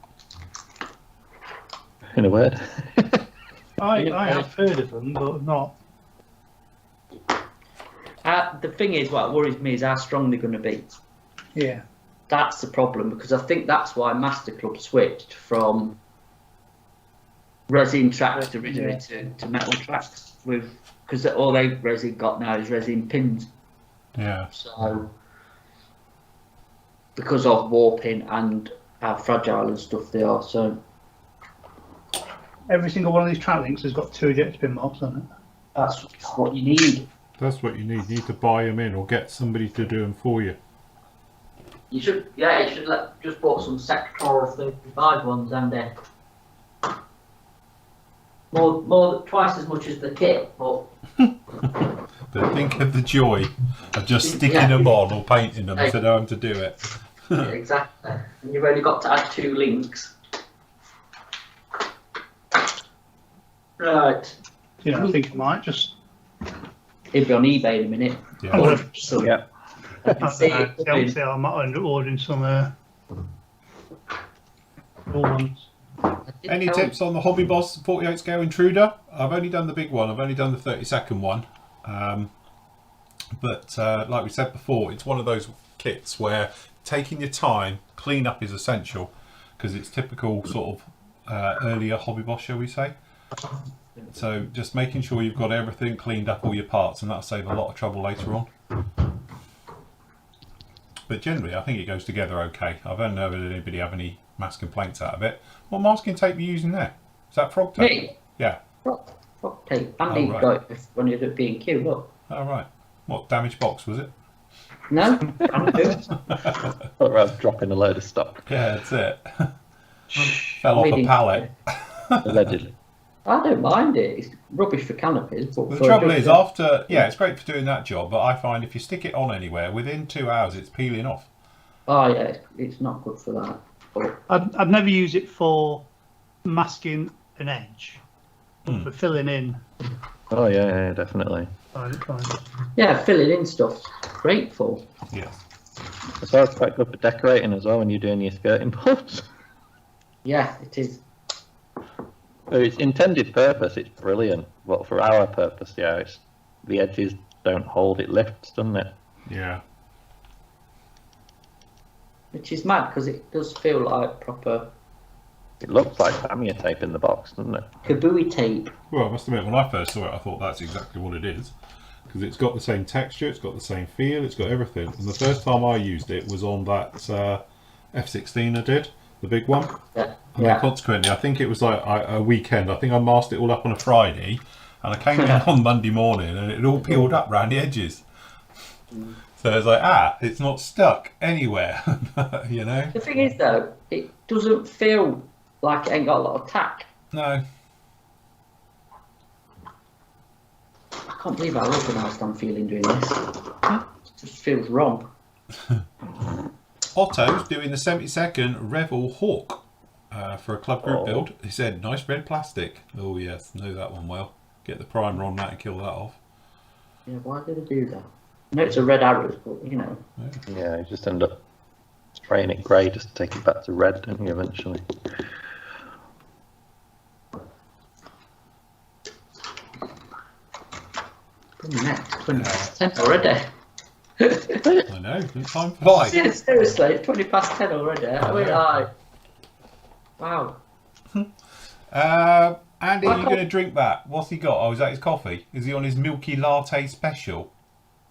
In a word. I have heard of them, but not. The thing is, what worries me is how strong they're going to be. Yeah. That's the problem, because I think that's why Master Club switched from resin tracks originally to metal tracks, because all they've resin got now is resin pins. Yeah. So because of warping and how fragile and stuff they are, so Every single one of these track links has got 2 ejector pin marks on it. that's what you need. That's what you need. You need to buy them in or get somebody to do them for you. You should just bought some Sector 35 ones and more twice as much as the kit, but Think of the joy of just sticking them on or painting them instead of having to do it. yeah, exactly. And you've only got to add 2 links. Right. You know, I think I might just. It'll be on eBay in a minute. Yeah. Or So Yeah. I can see it coming. Obviously, I might end up ordering some all ones. Any tips on the Hobby Boss 48 scale intruder? I've only done the big one. I've only done the 32nd one. But like we said before, it's one of those kits where taking your time, clean up is essential because it's typical sort of earlier Hobby Boss, shall we say. So just making sure you've got everything cleaned up, all your parts, and that'll save a lot of trouble later on. But generally, I think it goes together okay. I've never had anybody have any mass complaints out of it. What masking tape are you using there? Is that frog tape? Me? Yeah. Frog tape. Andy right. got it when he was at B&Q, look. Oh, right. What, damaged box was it? No? Andy. Thought I was dropping a load of stock, Yeah, that's it. Fell off a Waiting. pallet. allegedly. I don't mind it. It's rubbish for canopies. But The for trouble a is, job- after, yeah, it's great for doing that job, but I find if you stick it on anywhere, within 2 hours it's peeling off. Oh, yeah, it's not good for that. But I've never used it for masking an edge, but for filling in. Oh yeah, definitely. Fine. yeah, filling in stuff's great for. Yes. As well, it's quite good for decorating as well when you're doing your skirting boards. Yeah, it is. For its intended purpose, it's brilliant. But for our purpose, yeah, it's the edges don't hold; it lifts, doesn't it? Yeah. Which is mad because it does feel like proper It looks like Tamiya tape in the box, doesn't it? kabooey tape. Well, I must admit, when I first saw it, I thought that's exactly what it is. Because it's got the same texture, it's got the same feel, it's got everything. And the first time I used it was on that F16 I did, the big one. Yeah. And then consequently, I think it was like a weekend. I think I masked it all up on a Friday. And I came in on Monday morning and it had all peeled up round the edges. So I was like, it's not stuck anywhere, you know? The thing is, though, it doesn't feel like it ain't got a lot of tack. No. I can't believe how organised I'm feeling doing this. It just feels wrong. Otto's doing the 72nd Revel Hawk for a club group build. He said, nice red plastic. Oh, yes, know that one well. Get the primer on that and kill that off. Yeah, why did I do that? I know it's a red arrows, but you know. Yeah, you just end up spraying it grey just to take it back to red, don't you, eventually? Next, 10 already. I know, time flies. Yeah, seriously, it's 20 past 10 already. I mean, like, wow. Andy, are you going to drink that? What's he got? Oh, is that his coffee? Is he on his milky latte special?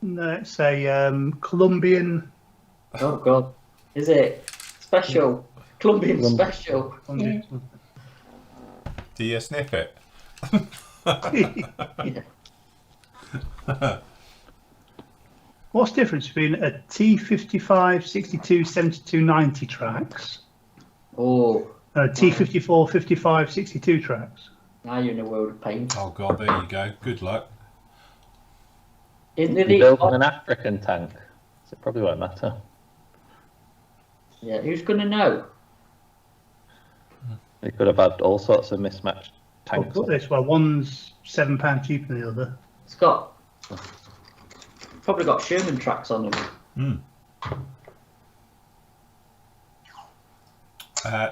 No, it's a Colombian. Oh, God. Is it special? Colombian special. Do you sniff it? Yeah. What's the difference between a T55, 62, 72, 90 tracks Oh, and a T54, 55, 62 tracks? now you're in a world of pain. Oh, God, there you go. Good luck. Isn't You it? build an African tank, so it probably won't matter. Yeah, who's going to know? They could have had all sorts of mismatched I'll tanks. put this well, one's £7 cheaper than the other. It's got, probably got Sherman tracks on them.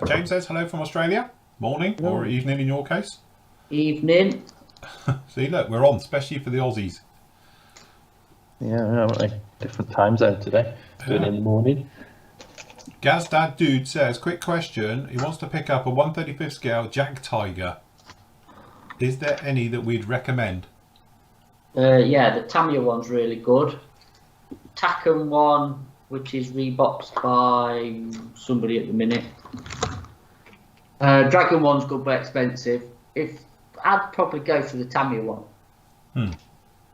James says hello from Australia. Morning or evening in your case. Evening. See, look, we're on, especially for the Aussies. Yeah, haven't we? Different time zone today. Doing it in the morning. Gazdad Dude says, quick question. He wants to pick up a 1/35 scale Jag Tiger. Is there any that we'd recommend? Yeah, the Tamiya one's really good. Taken one, which is reboxed by somebody at the minute. Dragon one's good but expensive. I'd probably go for the Tamiya one,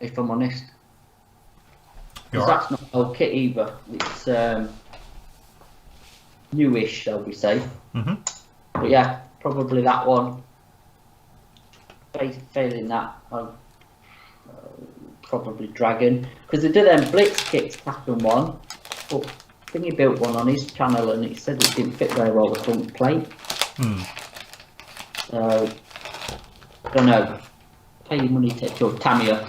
if I'm honest. You're Because right. that's not old kit either. It's newish, shall we say. But yeah, probably that one. Failing that, I'll probably Dragon. Because they did them Blitz kits Taken one, but Thingy built one on his channel and he said it didn't fit very well with the front plate. So, I don't know. Pay your money to your Tamiya.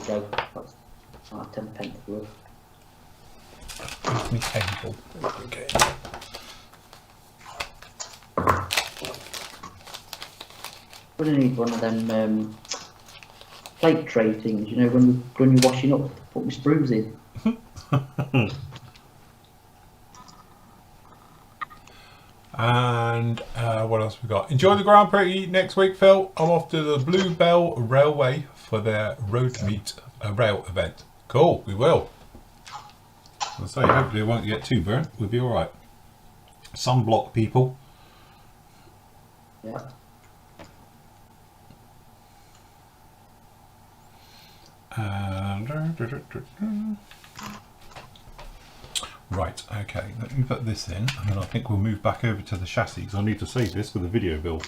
There you go. That's like 10 pence worth. Me cable. Okay. We're gonna need one of them plate tray things, you know, when you're washing up, put my sprues in. And what else we got? Enjoy the Grand Prix next week, Phil. I'm off to the Bluebell Railway for their road meet rail event. Cool, we will. I'll say, hopefully it won't get too burnt. We'll be alright. Sunblock, people. Yeah. And right, okay, let me put this in, and then I think we'll move back over to the chassis because I need to save this for the video build.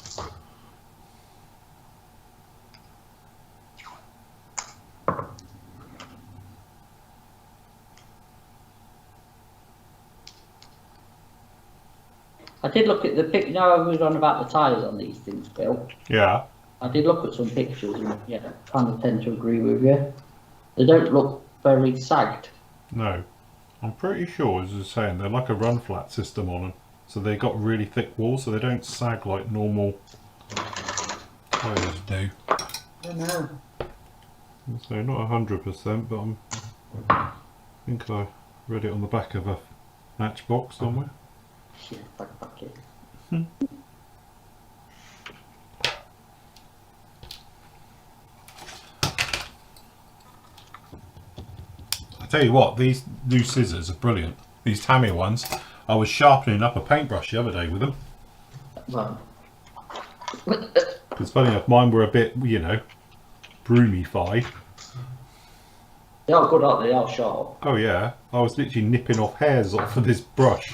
I did look at the pic. You know, I was on about the tyres on these things, Bill. Yeah. I did look at some pictures, and yeah, kind of tend to agree with you. They don't look very sagged. No. I'm pretty sure, as I was saying, they're like a run flat system on them. So they got really thick walls, so they don't sag like normal tyres do. I don't know. So not 100%, but I think I read it on the back of a matchbox somewhere. Shit, fuck it. I tell you what, these new scissors are brilliant. These Tamiya ones. I was sharpening up a paintbrush the other day with them. Well, Because funny enough, mine were a bit, you know, broomy-fied. they are good, aren't they? They are sharp. Oh yeah, I was literally nipping off hairs off of this brush.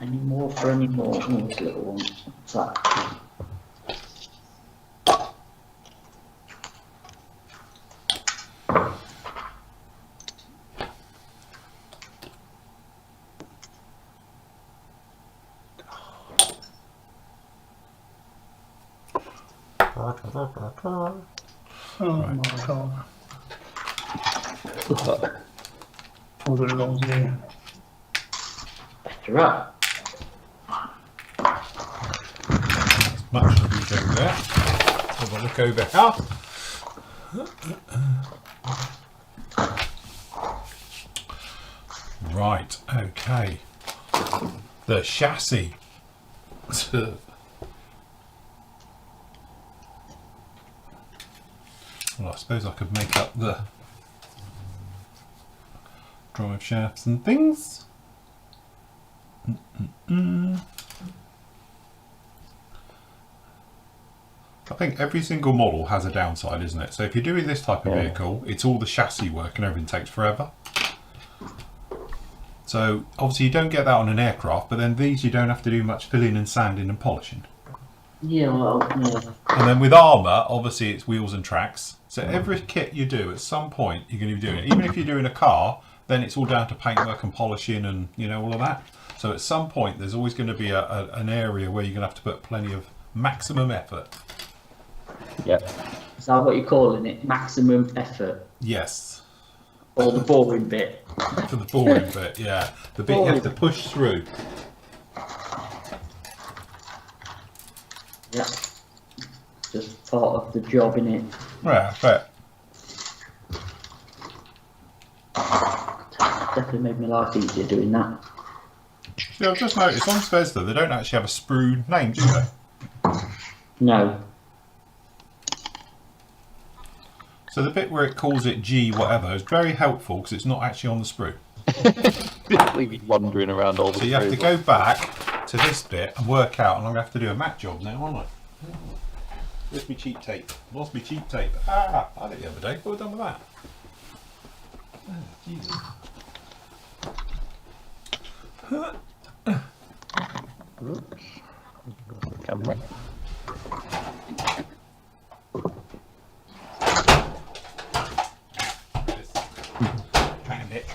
Any more for any more? Oh, this little one. What's that? Oh my god. All the rolls here. Better up. Much to be over there. Have a look over here. Right, okay. The chassis. Well, I suppose I could make up the drive shafts and things. I think every single model has a downside, isn't it? So if you're doing this type of vehicle, it's all the chassis work and everything takes forever. So obviously you don't get that on an aircraft, but then these you don't have to do much filling and sanding and polishing. Yeah, well, yeah. And then with armour, obviously it's wheels and tracks. So every kit you do, at some point you're going to be doing it. Even if you're doing a car, then it's all down to paintwork and polishing and, you know, all of that. So at some point there's always going to be an area where you're going to have to put plenty of maximum effort. Yep. Is that what you're calling it? Maximum effort? Yes. Or the boring bit? For the boring bit, yeah. The bit you have to push through. Yeah. Just part of the job, innit? Yeah, I bet. Definitely made my life easier doing that. See, I've just noticed on Zvezda they don't actually have a sprue name, do they? No. So the bit where it calls it G whatever is very helpful because it's not actually on the sprue. Leave you wandering around all the So you have to go back to this bit and work out, and I'm going to have to do a mat job now, aren't I? Where's my cheap tape? Lost my cheap tape. Ah, I had it the other day. What have we done with that? Oh, Jesus. Camera. Found it.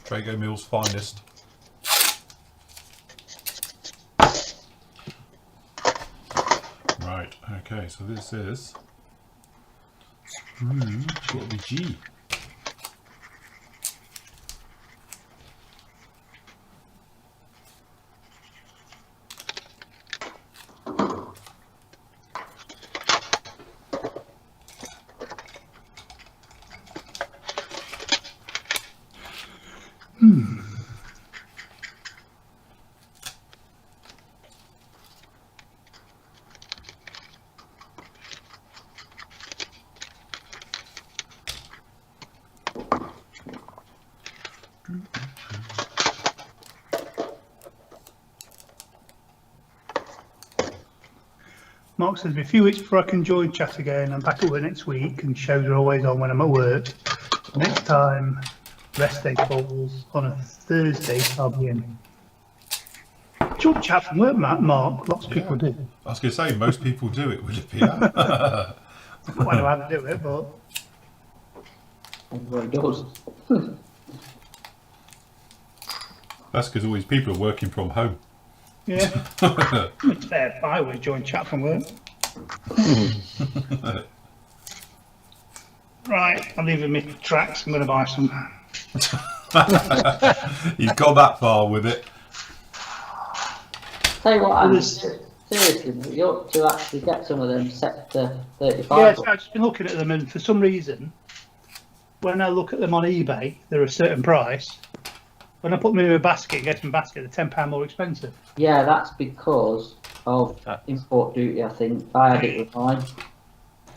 Trago Mill's finest. Right, okay, so this is sprue, got the G. Mark says, a few weeks before I can join chat again, I'm back at work next week and shows are always on when I'm at work. Next time rest day falls on a Thursday, I'll be in. Do you want chat from work, Mark? Lots of people do. I was going to say, most people do it, will it be? Yeah? I don't know how to do it, but... Everybody does. That's because all these people are working from home. Yeah. It's fair if I would join chat from work. Right, I'm leaving my tracks. I'm going to buy some. You've gone that far with it. Tell you what, Well, seriously, you ought to actually get some of them Sector 35. Yeah, so I've just been looking at them, and for some reason, when I look at them on eBay, they're a certain price. When I put them in a basket, get them basket, they're £10 more expensive. Yeah, that's because of import duty, I think. I had it with mine.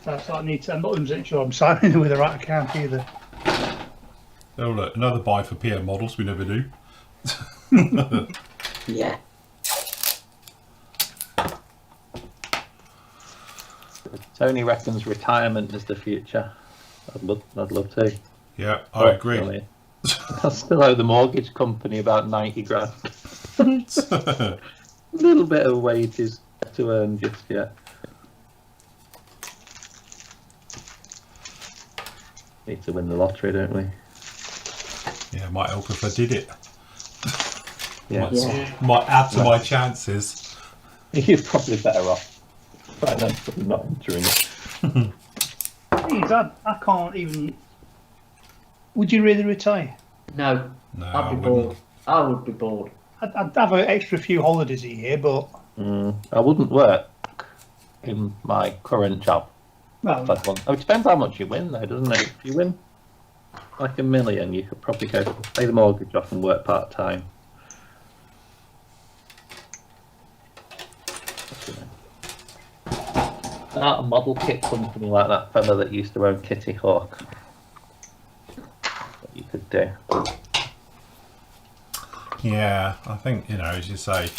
That's what I need to. I'm not even sure I'm signing with the right account either. Oh look, another buy for PM models we never do. Yeah. Tony reckons retirement is the future. I'd love to. Yeah, I agree. Really. I still owe the mortgage company about 90 grand. A little bit of wages to earn just yet. Need to win the lottery, don't we? Yeah, might help if I did it. Yeah. Might add to my chances. You're probably better off. Right now, probably not entering it. Please, I can't even. Would you really retire? No, No, I'd I be wouldn't. bored. I would be bored. I'd have an extra few holidays a year, but. I wouldn't work in my current job. Well, It depends how much you win, though, doesn't it? If you win like $1 million, you could probably go pay the mortgage off and work part time. Start a model kit company like that fella that used to own Kitty Hawk. What you could do. Yeah, I think, as you say,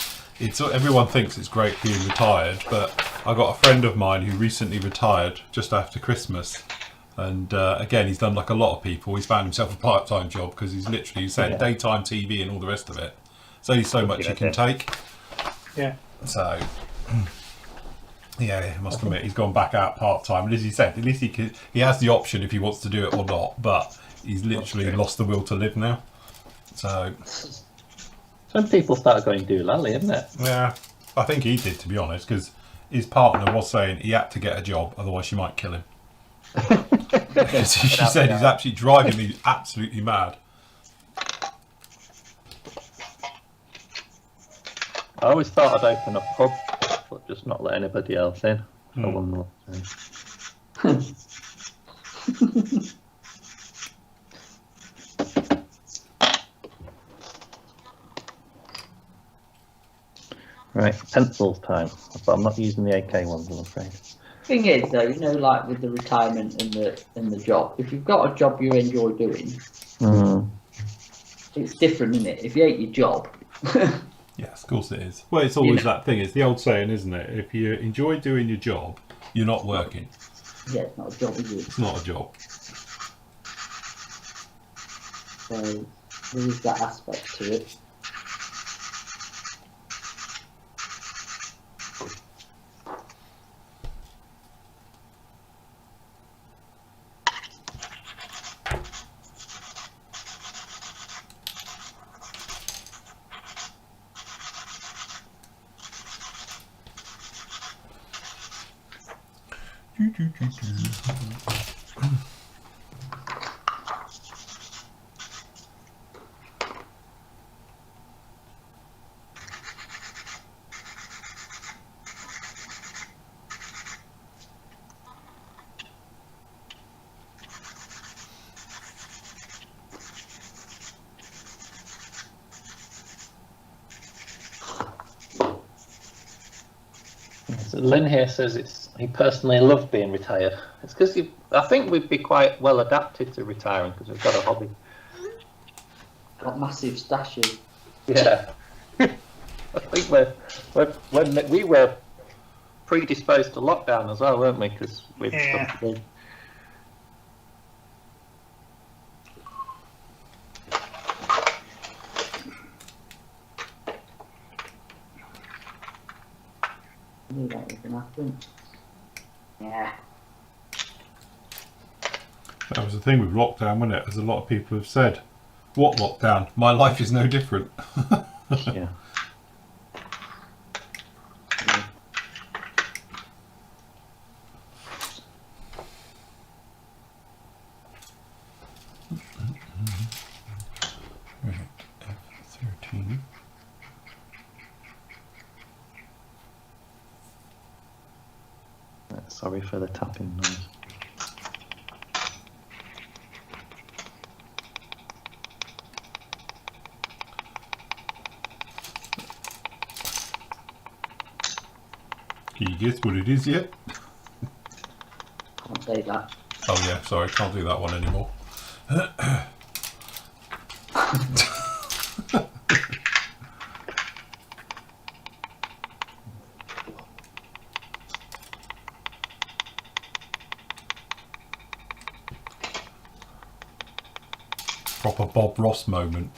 everyone thinks it's great being retired, but I got a friend of mine who recently retired just after Christmas, and again, he's done like a lot of people. He's found himself a part-time job because he's literally said daytime TV and all the rest of it. There's only so much you can take. yeah. So, yeah, I must admit, he's gone back out part-time. And as he said, at least he has the option if he wants to do it or not, but he's literally lost the will to live now. So... Some people start going doolally, isn't it? Yeah, I think he did, to be honest, because his partner was saying he had to get a job, otherwise she might kill him. She said he's actually driving me absolutely mad. I always thought I'd open a pub, but just not let anybody else in. I wouldn't know. Right, pencils time. But I'm not using the AK ones, I'm afraid. Thing is, though, like with the retirement and the job, if you've got a job you enjoy doing, it's different, isn't it? If you hate your job. Yes, of course it is. Well, it's always that thing. It's the old saying, isn't it? If you enjoy doing your job, you're not working. Yeah, it's not a job, is it? It's not a job. So there is that aspect to it. Lynn here says he personally loved being retired. It's because I think we'd be quite well adapted to retiring because we've got a hobby. Got massive stashes. Yeah. I think when we were predisposed to lockdown as well, weren't we? Because we've stuff to do. I knew that was going to happen. Yeah. That was the thing with lockdown, wasn't it? As a lot of people have said. What lockdown? My life is no different. Yeah. F13. Sorry for the tapping noise. Can you guess what it is yet? Can't say that. Oh yeah, sorry, can't do that one anymore. Proper Bob Ross moment.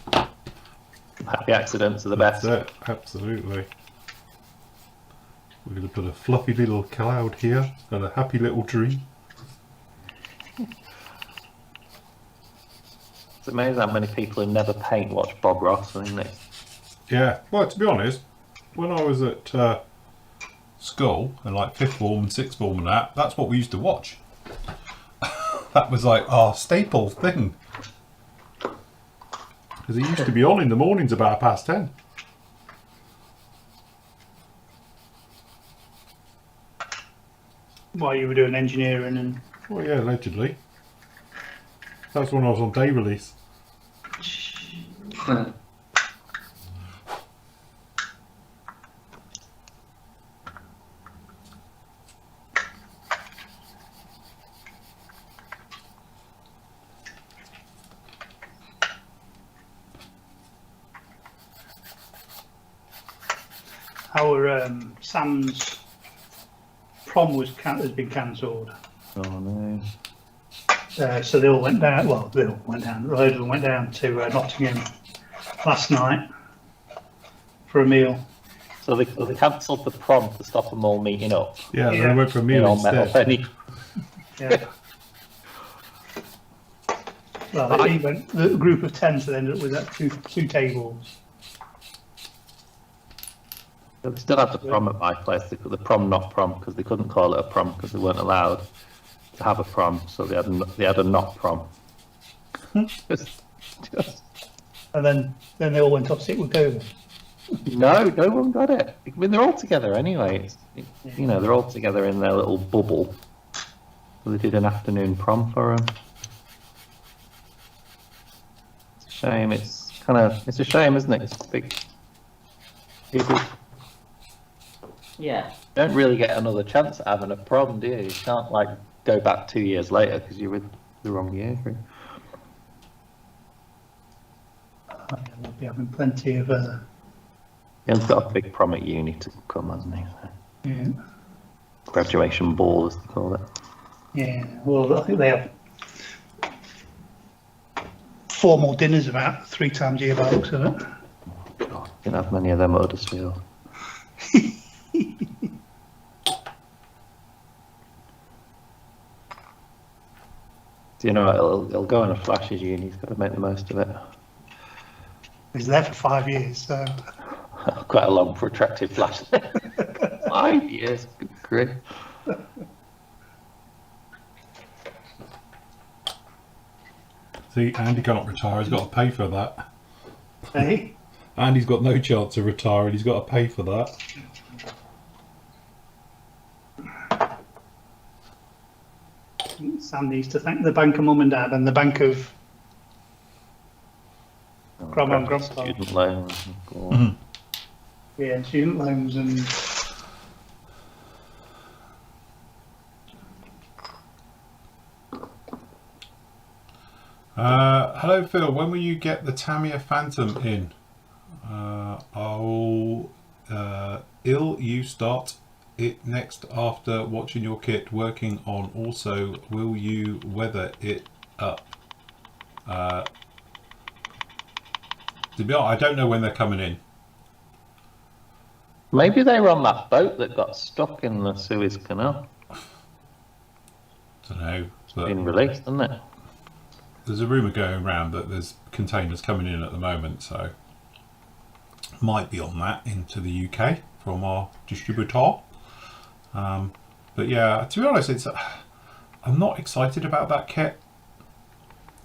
Happy accidents are the best. That's it, absolutely. We're going to put a fluffy little cloud here and a happy little tree. It's amazing how many people who never paint watch Bob Ross, isn't it? Yeah, well, to be honest, when I was at school, and like 5th form and 6th form and that's what we used to watch. That was like our staple thing. Because it used to be on in the mornings about 10:30. While you were doing engineering and... Well, yeah, allegedly. That's when I was on day release. Our Sam's prom has been cancelled. Oh no. So they all went down. Well, they all went down. A load of them went down to Nottingham last night for a meal. So they cancelled the prom to stop them all meeting up. Yeah, Yeah. then I went for a meal instead. Yeah. Well, they went, the group of 10, so they ended up with that two tables. They still had the prom at my place. They put the prom not prom because they couldn't call it a prom because they weren't allowed to have a prom. So they had a not prom. just... And then they all went off sick with COVID. No one got it. I mean, they're all together anyway. You know, they're all together in their little bubble. So they did an afternoon prom for them. It's a shame. It's a shame, isn't it? It's big. People Yeah. don't really get another chance at having a prom, do you? You can't like go back 2 years later because you're with the wrong year group. They'll be having plenty of. He's got a big prom at uni to come, hasn't he? So, Yeah. graduation ball, as they call it. Yeah. Well, I think they have formal dinners about 3 times a year by the looks of it. God, you don't have many of them at Huddersfield. Do you know it'll go in a flash as uni. He's got to make the most of it. He's there for 5 years, so. Quite a long, protracted flash. 5 years, good grief. See, Andy cannot retire, he's got to pay for that. Hey? Andy's got no chance of retiring, he's got to pay for that. Sam needs to thank the bank of mum and dad and the bank of grandma and grandpa. Student loans. Mhm. Yeah, student loans and Hello Phil, when will you get the Tamiya Phantom in? You start it next after watching your kit working on. Also, will you weather it up? To be honest, I don't know when they're coming in. Maybe they were on that boat that got stuck in the Suez Canal. Don't know. But Been released, isn't it? there's a rumour going around that there's containers coming in at the moment, so might be on that into the UK from our distributor. But yeah, to be honest, I'm not excited about that kit.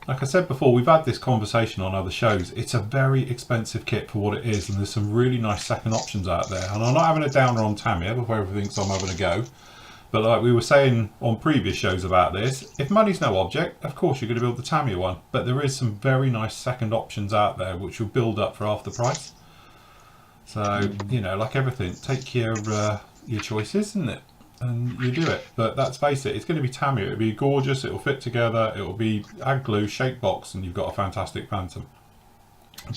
Like I said before, we've had this conversation on other shows. It's a very expensive kit for what it is, and there's some really nice second options out there. And I'm not having a downer on Tamiya before everything thinks I'm having a go. But like we were saying on previous shows about this, if money's no object, of course you're going to build the Tamiya one. But there is some very nice second options out there which will build up for half the price. So, you know, like everything, take your choices, isn't it? And you do it. But let's face it, it's going to be Tamiya. It'll be gorgeous, it'll fit together, it'll be add glue, shape box, and you've got a fantastic Phantom.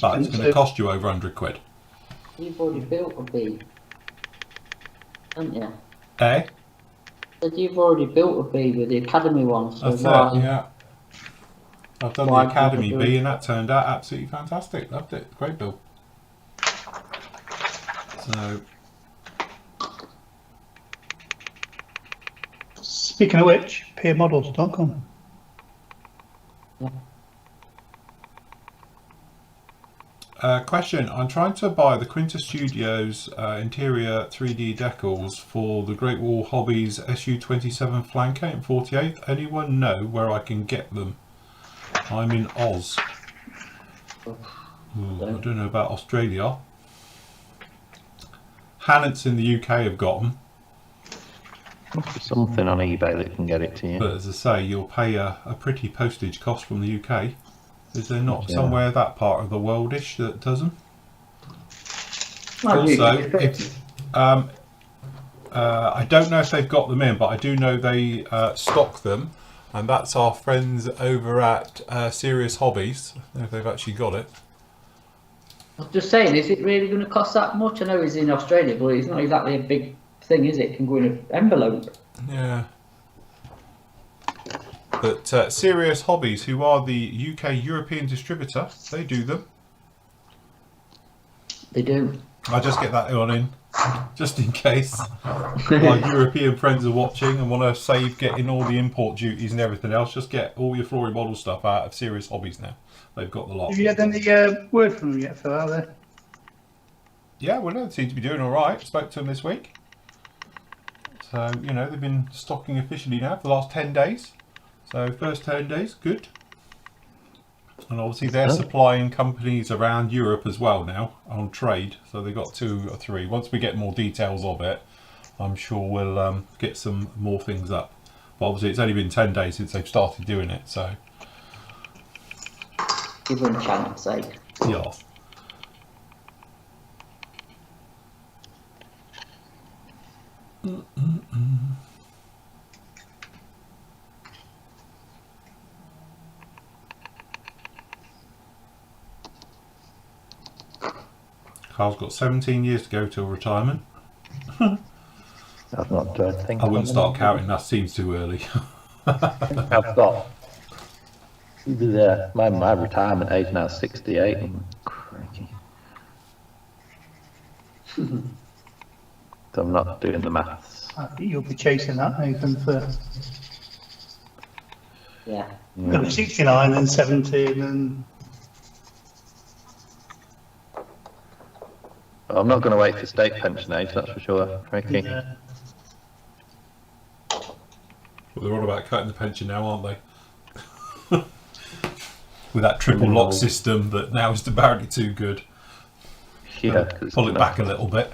But it's going to cost you over 100 quid. You've already built a B, haven't you? Eh? But you've already built a B with the Academy one. So That's why, it, yeah. I've done the why Academy people do B it? and that turned out absolutely fantastic. Loved it. Great build. So, Speaking of which, peermodels.com. question. I'm trying to buy the Quinta Studios interior 3D decals for the Great Wall Hobbies SU27 Flanker in 48th. Anyone know where I can get them? I'm in Oz. Ooh, I don't know about Australia. Hannets in the UK have got them. Must be something on eBay that can get it to you. But as I say, you'll pay a pretty postage cost from the UK. Is there not Yeah. somewhere that part of the worldish that does them? Well, Also, you can if I don't know if they've got them in, but I do know they stock them, and that's our friends over at Serious Hobbies. I don't know if they've actually got it. I'm just saying, is it really going to cost that much? I know he's in Australia, but it's not exactly a big thing, is it? It can go in an envelope. Yeah. But Serious Hobbies, who are the UK European distributor, they do them. They do. I just get that on in, just in case our European friends are watching and want to save getting all the import duties and everything else. Just get all your Flory model stuff out of Serious Hobbies now. They've got the lot. Have you had any word from them yet, Phil, are there? Yeah, well, they seem to be doing all right. Spoke to them this week. So, you know, they've been stocking officially now for the last 10 days. So, first 10 days, good. And obviously they're supplying companies around Europe as well now on trade. So they've got 2 or 3. Once we get more details of it, I'm sure we'll get some more things up. But obviously it's only been 10 days since they've started doing it, so... Give them a chance, eh? Yeah. Carl's got 17 years to go till retirement. I've not done anything. I wouldn't start counting, that seems too early. I've got my retirement age now is 68. Crikey. So I'm not doing the maths. I think you'll be chasing that, Nathan, for Yeah. 69 and 17 and... Well, I'm not going to wait for state pension age, that's for sure. Crikey. Yeah. Well, they're all about cutting the pension now, aren't they? With that triple lock system that now is apparently too good. Yeah, Pull it back a little bit.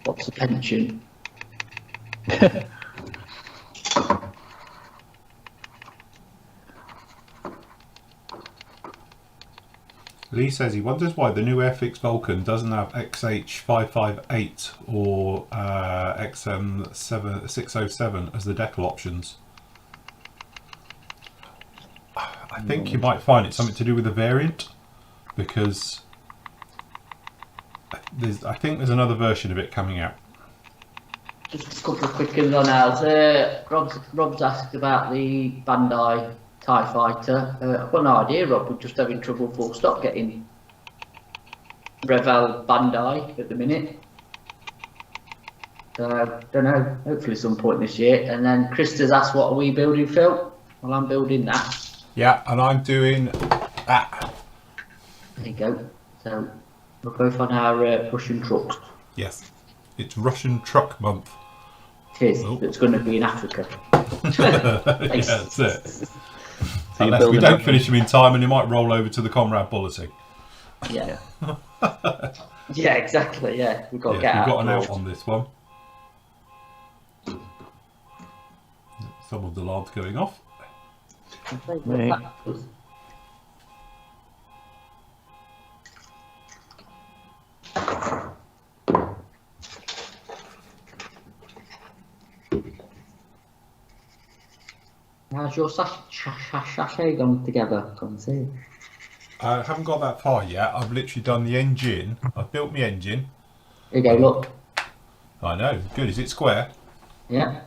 What's a pension? Lee says he wonders why the new Airfix Vulcan doesn't have XH558 or XM607 as the decal options. I think you might find it's something to do with the variant, because I think there's another version of it coming out. Just a couple of quick ones on ours. Rob's asked about the Bandai TIE Fighter. I've got no idea, Rob. We're just having trouble full stop getting Revell Bandai at the minute. So, don't know. Hopefully some point this year. And then Krista's asked, what are we building, Phil? Well, I'm building that. Yeah, and I'm doing that. There you go. So, we're both on our Russian trucks. Yes. It's Russian Truck Month. It is. Oh. It's going to be in Africa. Yeah, that's it. So Unless we don't finish them in time, and you might roll over to the Comrade policy. Yeah. Yeah, exactly. Yeah, we've got to get we've out. got an out on this one. Some of the alarms going off. Me. How's your sachet gone together? Come and see. I haven't got that far yet. I've literally done the engine. I've built my engine. Here you go, look. I know. Good. Is it square? Yeah,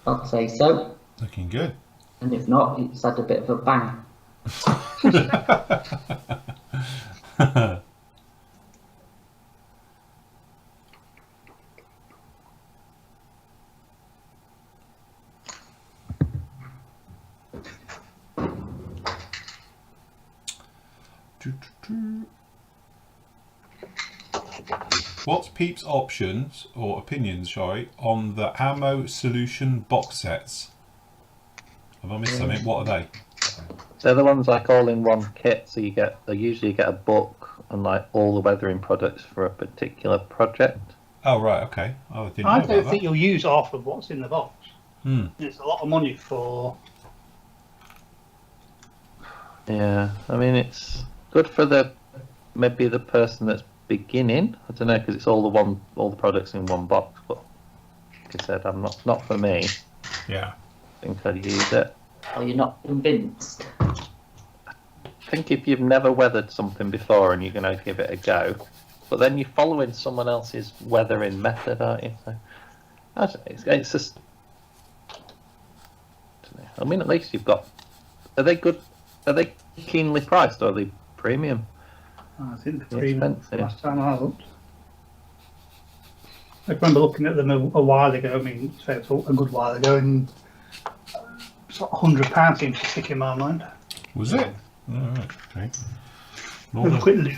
I'd say so. Looking good. And if not, it's had a bit of a bang. What's Peep's options, or opinions, sorry, on the ammo solution box sets? Have I missed something? What are they? They're the ones like all in one kit, so they usually get a book and like all the weathering products for a particular project. Oh right, okay. Oh, I didn't know I about don't that. think you'll use half of what's in the box. It's a lot of money for. Yeah, I mean it's good for maybe the person that's beginning. I don't know, because it's all the products in one box. But like I said, not for me. Yeah. I think I'd use it. Are you not convinced? I think if you've never weathered something before and you're going to give it a go, but then you're following someone else's weathering method, aren't you? So, I don't know, it's just. I mean, at least you've got. Are they good? Are they keenly priced or are they premium? I think the They're premium expensive. last time I looked. I remember looking at them a while ago. I mean, it's a good while ago, and sort of £100 seems to stick in my mind. Was it? All right. Okay. Have a quick look.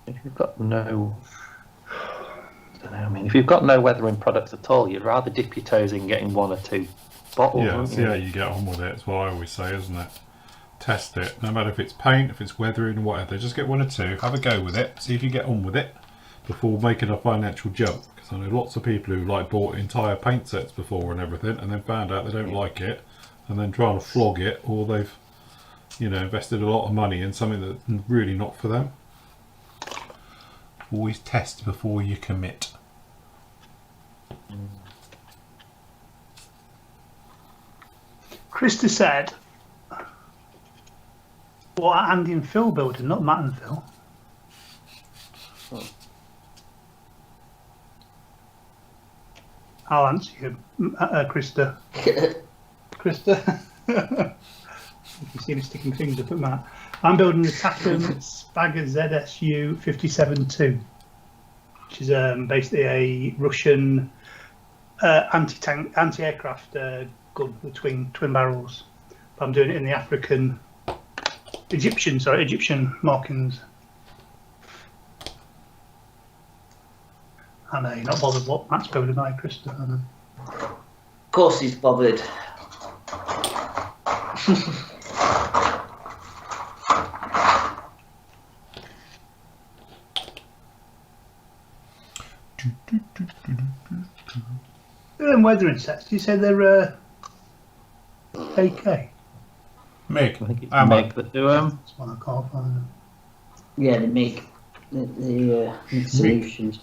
If you've got no. I don't know, I mean, if you've got no weathering products at all, you'd rather dip your toes in getting one or two bottles. Yeah, wouldn't see you? how you get on with it. That's what I always say, isn't it? Test it. No matter if it's paint, if it's weathering, whatever. Just get one or two. Have a go with it. See if you get on with it before making a financial jump. Because I know lots of people who like bought entire paint sets before and everything, and then found out they don't like it, and then trying to flog it, or they've, invested a lot of money in something that's really not for them. Always test before you commit. Krista said, what are Andy and Phil building, not Matt and Phil? I'll answer you, Krista. Krista? You can see me sticking fingers up at Matt. I'm building the Takum Spagger ZSU 57-2, which is basically a Russian anti-aircraft gun with twin barrels. But I'm doing it in the Egyptian markings. I know you're not bothered what Matt's building, are you, Krista? I know. Of course he's bothered. weathering sets, you say they're AK? Mig. I think it's Ammo. Meg that do them. That's one I can't find them. Yeah, the MIG, the solutions.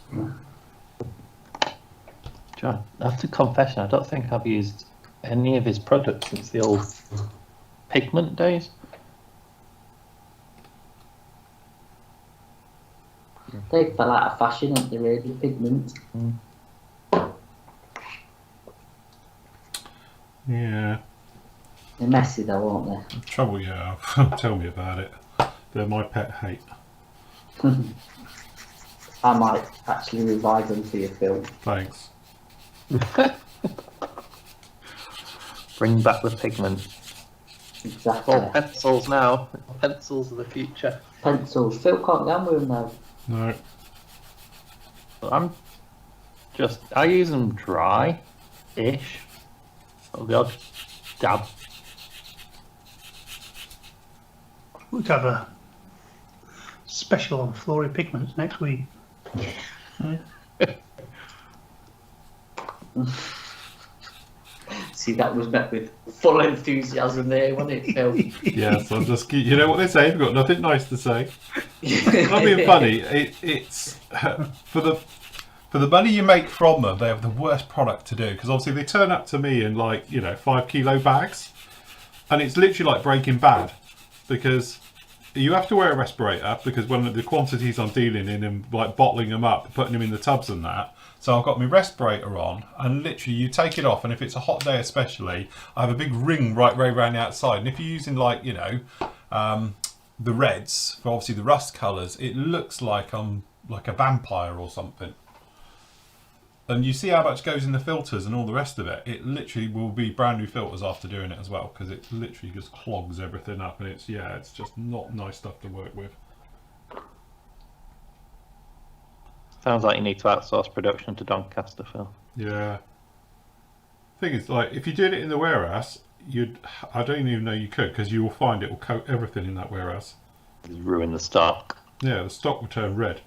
I have to confess, I don't think I've used any of his products since the old pigment days. They fell out of fashion, haven't they, really, pigments? Yeah. They're messy though, aren't they? Trouble, yeah. Tell me about it. They're my pet hate. I might actually revive them for your film. Thanks. Bring back the pigment. Exactly. Oh, pencils now. Pencils of the future. Pencils. Phil can't go with them now. No. But I use them dry-ish. Or the odd dab. We'll have a special on Flory pigments next week. See, that was met with full enthusiasm there, wasn't it, Phil? Yes, I'll just keep. You know what they say? They've got nothing nice to say. Not being funny. It's for the money you make from them. They have the worst product to do because obviously they turn up to me in 5 kilo bags, and it's literally like Breaking Bad because you have to wear a respirator because when the quantities I'm dealing in and like bottling them up, putting them in the tubs and that. So I've got my respirator on, and literally you take it off, and if it's a hot day especially, I have a big ring right around the outside. And if you're using the reds, for obviously the rust colours, it looks like I'm like a vampire or something. And you see how much goes in the filters and all the rest of it. It literally will be brand new filters after doing it as well, because it literally just clogs everything up, and it's just not nice stuff to work with. Sounds like you need to outsource production to Doncaster, Phil. Yeah. Thing is, like, if you did it in the warehouse, I don't even know you could, because you will find it will coat everything in that warehouse. Just ruin the stock. Yeah, the stock will turn red.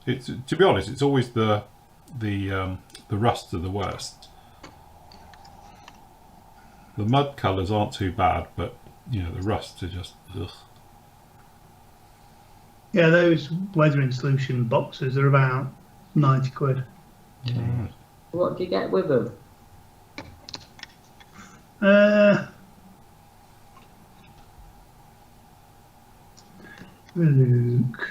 It's, to be honest, it's always the rusts are the worst. The mud colours aren't too bad, but the rusts are just ugh. Yeah, those weathering solution boxes are about 90 quid. Right. What do you get with them? Look.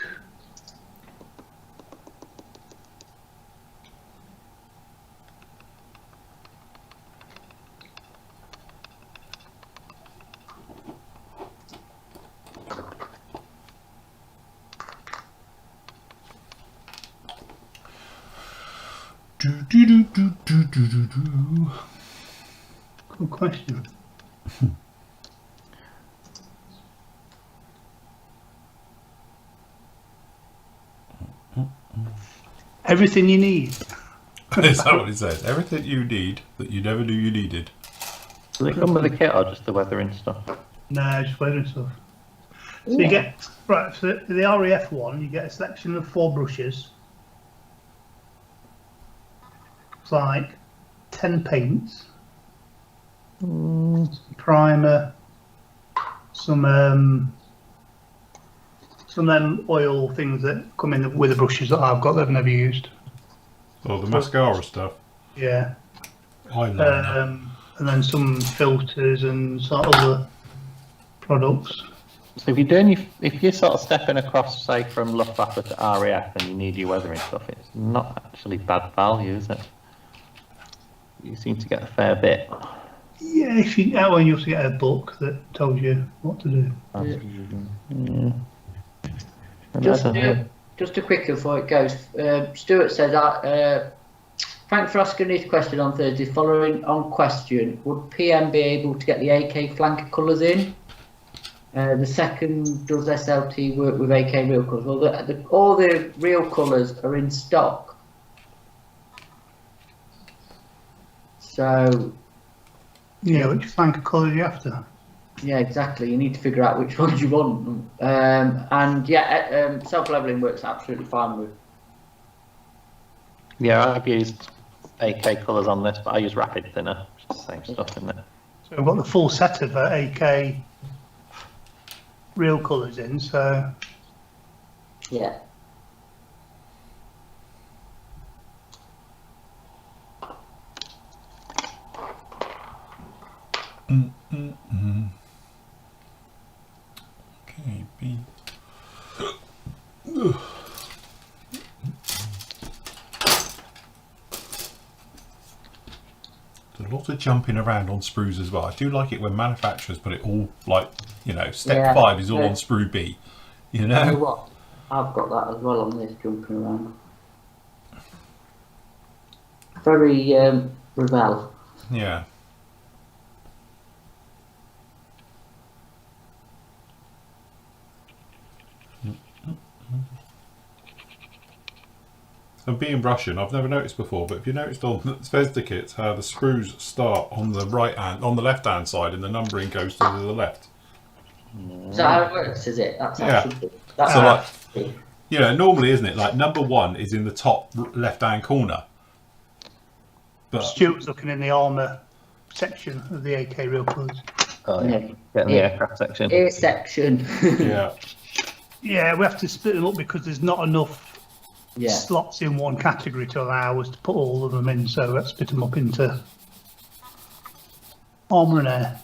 Good question. Everything you need. Is that what it says? Everything you need that you never knew you needed. Does it come with a kit or just the weathering stuff? No, just weathering stuff. So you get, right, for the RAF one, you get a selection of 4 brushes. It's like 10 paints, some primer, some of them oil things that come in with the brushes that I've got that I've never used. Oh, the mascara stuff. Yeah. Eyeliner. And then some filters and sort of other products. So if you're sort of stepping across, say, from Luftwaffe to RAF and you need your weathering stuff, it's not actually bad value, is it? You seem to get a fair bit. Yeah, you also get a book that tells you what to do. Yeah. Just a quick before it goes. Stuart says, thanks for asking this question on Thursday. Following on question, would PM be able to get the AK flanker colours in? The second, does SLT work with AK real colours? Well, all the real colours are in stock. So, Yeah, which flanker colour are you after? yeah, exactly. You need to figure out which ones you want. And yeah, self-leveling works absolutely fine with. Yeah, I've used AK colours on this, but I use rapid thinner, which is the same stuff in there. So we've got the full set of AK real colours in, so Yeah. Okay, B. There's a lot of jumping around on sprues as well. I do like it when manufacturers put it all like, step Yeah. 5 is all on sprue B. You know what? I've got that as well on this jumping around. Very Rebel. Yeah. And being Russian, I've never noticed before, but if you noticed on the Zvezda kits how the screws start on the left hand side and the numbering goes to the left. Is that how it works, is it? That's how Yeah. it should be. That's So, how like, it should be. Normally, isn't it? Like number 1 is in the top left hand corner. But Stuart's looking in the armour section of the AK real colours. Oh, yeah. Yeah. Get in the aircraft section. A section. yeah. Yeah, we have to split them up because there's not enough Yeah. slots in one category to allow us to put all of them in, so let's split them up into armour and air.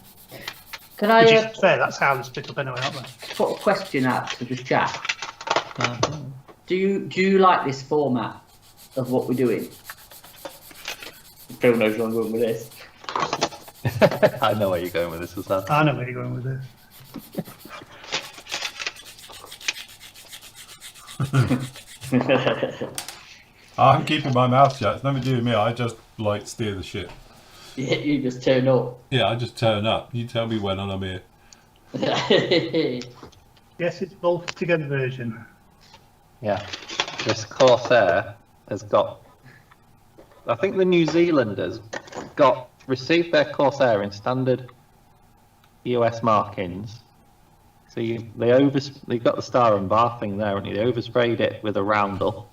Can I Which is fair, that's how they're split up anyway, aren't they? put a question out to the chat? Do you like this format of what we're doing? Phil knows where I'm going with this. I know where you're going with this as well. I know where you're going with this. I'm keeping my mouth shut. It's nothing to do with me. I just like steer the ship. You just turn up. Yeah, I just turn up. You tell me when and I'm here. Yes, it's bolted together version. Yeah. This Corsair has got... I think the New Zealanders received their Corsair in standard US markings. So they got the star and bar thing there, and they oversprayed it with a roundel.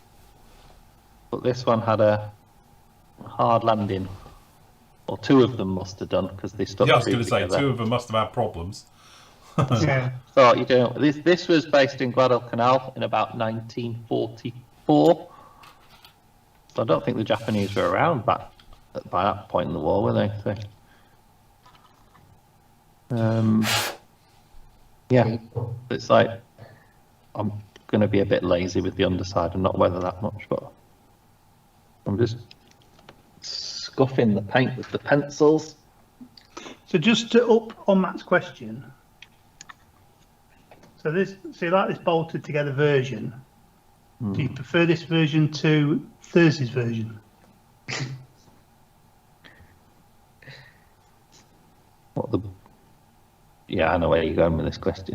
But this one had a hard landing, or 2 of them must have done because they stuck. Yeah, I was going to say together. 2 of them must have had problems. Yeah. Thought you know this was based in Guadalcanal in about 1944. So I don't think the Japanese were around by that point in the war, were they? So, yeah, it's like I'm going to be a bit lazy with the underside and not weather that much, but I'm just scuffing the paint with the pencils. So just to up on Matt's question, so you like this bolted together version? Do you prefer this version to Thursday's version? Yeah, I know where you're going with this question.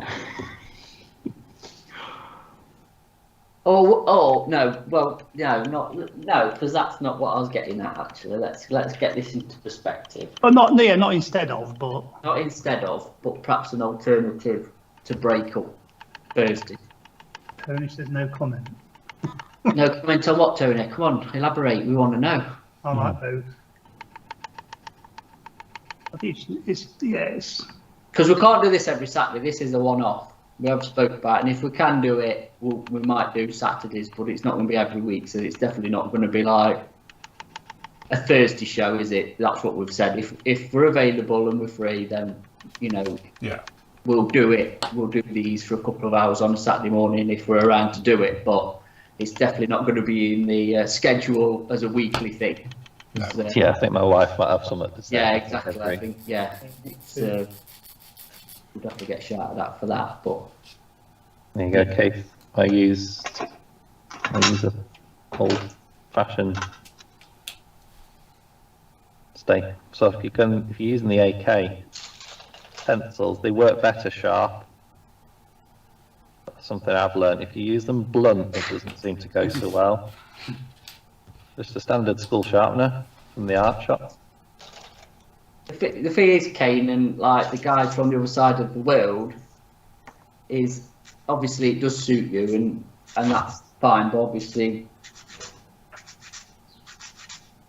Oh no! Well, no, because that's not what I was getting at. Actually, let's get this into perspective. Oh, not instead of, but Not instead of, but perhaps an alternative to break up Thursday. Tony says no comment. No comment on what, Tony? Come on, elaborate. We want to know. I like those. I think it's Because we can't do this every Saturday. This is a one-off. We have spoke about it, and if we can do it, we might do Saturdays, but it's not going to be every week, so it's definitely not going to be like a Thursday show, is it? That's what we've said. If we're available and we're free, then Yeah. we'll do it. We'll do these for a couple of hours on a Saturday morning if we're around to do it, but it's definitely not going to be in the schedule as a weekly thing. No. Yeah, I think my wife might have something to say. Yeah, exactly. I think it's we'd have to get shouted at for that, but There you go, Keith. I use a old-fashioned stake. So if you're using the AK pencils, they work better sharp. That's something I've learned. If you use them blunt, it doesn't seem to go so well. Just a standard school sharpener from the art shop. the thing is, Kane, and like the guys from the other side of the world, is obviously it does suit you, and that's fine. But obviously,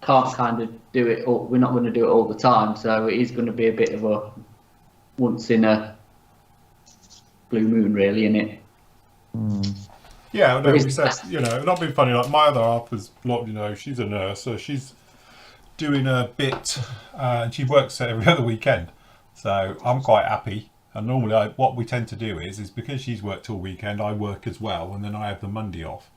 can't kind of do it all. We're not going to do it all the time, so it is going to be a bit of a once in a blue moon, really, isn't it? Yeah, no, we said, you know, not being funny, like my other half is, you know, she's a nurse, so she's doing a bit, and she works every other weekend. So I'm quite happy. And normally what we tend to do is because she's worked all weekend, I work as well, and then I have the Monday off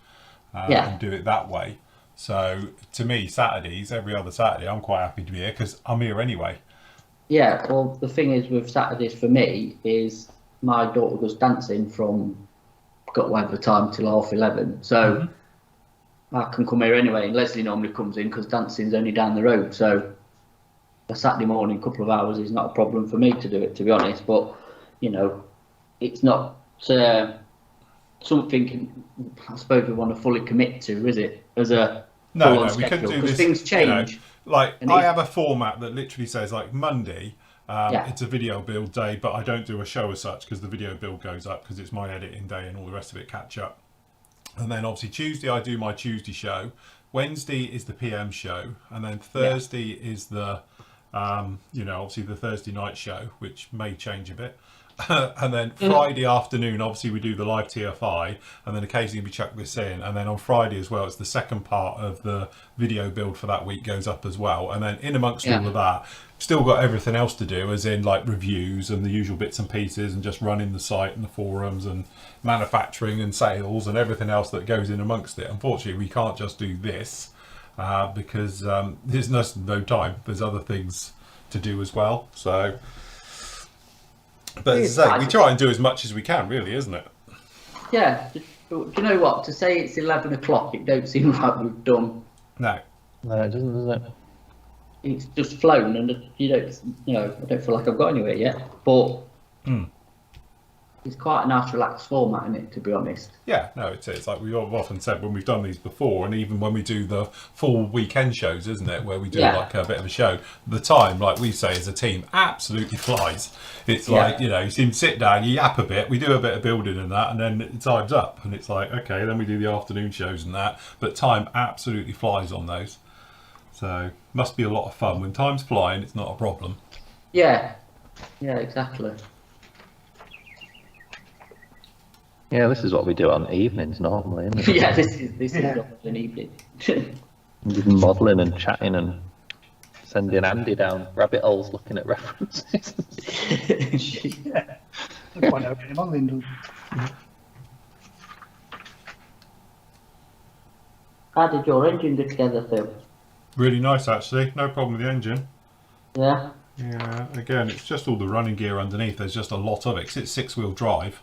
and do it that way. So to me, Saturdays, every other Saturday, I'm quite happy to be here because I'm here anyway. Yeah, well, the thing is with Saturdays for me is my daughter goes dancing from got whatever time till 11:30, so I can come here anyway. And Leslie normally comes in because dancing's only down the road, so a Saturday morning, couple of hours is not a problem for me to do it, to be honest. But you know, it's not something I suppose we want to fully commit to, is it? As a no, we can do this. Things change. You know, like I have a format that literally says like Monday. It's a video build day, but I don't do a show as such because the video build goes up because it's my editing day and all the rest of it catch up. And then obviously Tuesday I do my Tuesday show. Wednesday is the PM show, and then Thursday is the you know, obviously the Thursday night show, which may change a bit. And then Friday afternoon, obviously we do the live TFI, and then occasionally we chuck this in. And then on Friday as well, it's the second part of the video build for that week goes up as well. And then in amongst all of that, still got everything else to do, as in like reviews and the usual bits and pieces, and just running the site and the forums and manufacturing and sales and everything else that goes in amongst it. Unfortunately, we can't just do this because there's no time. There's other things to do as well. So. But as I say, we try and do as much as we can, really, isn't it? Yeah. Do you know what? To say it's 11 o'clock, it don't seem like we've done. No. No, it doesn't, does it? It's just flown, and you know, I don't feel like I've got anywhere yet. But it's quite a nice, relaxed format, isn't it? To be honest. Yeah, no, it is. Like we've often said when we've done these before, and even when we do the full weekend shows, isn't it? Where we do like a bit of a show, the time, like we say as a team, absolutely flies. It's like, you know, you seem to sit down, you yap a bit, we do a bit of building and that, and then time's up, and it's like, okay, then we do the afternoon shows and that, but time absolutely flies on those. So must be a lot of fun. When time's flying, it's not a problem. Yeah, exactly. Yeah, this is what we do on evenings normally, isn't it? Yeah, this is an evening. Modelling and chatting and sending Andy down rabbit holes looking at references. Yeah. That's why nobody modelling does. How did your engine get together, Phil? Really nice, actually. No problem with the engine. Yeah. Yeah, again, it's just all the running gear underneath. There's just a lot of it, 'cause it's 6-wheel drive.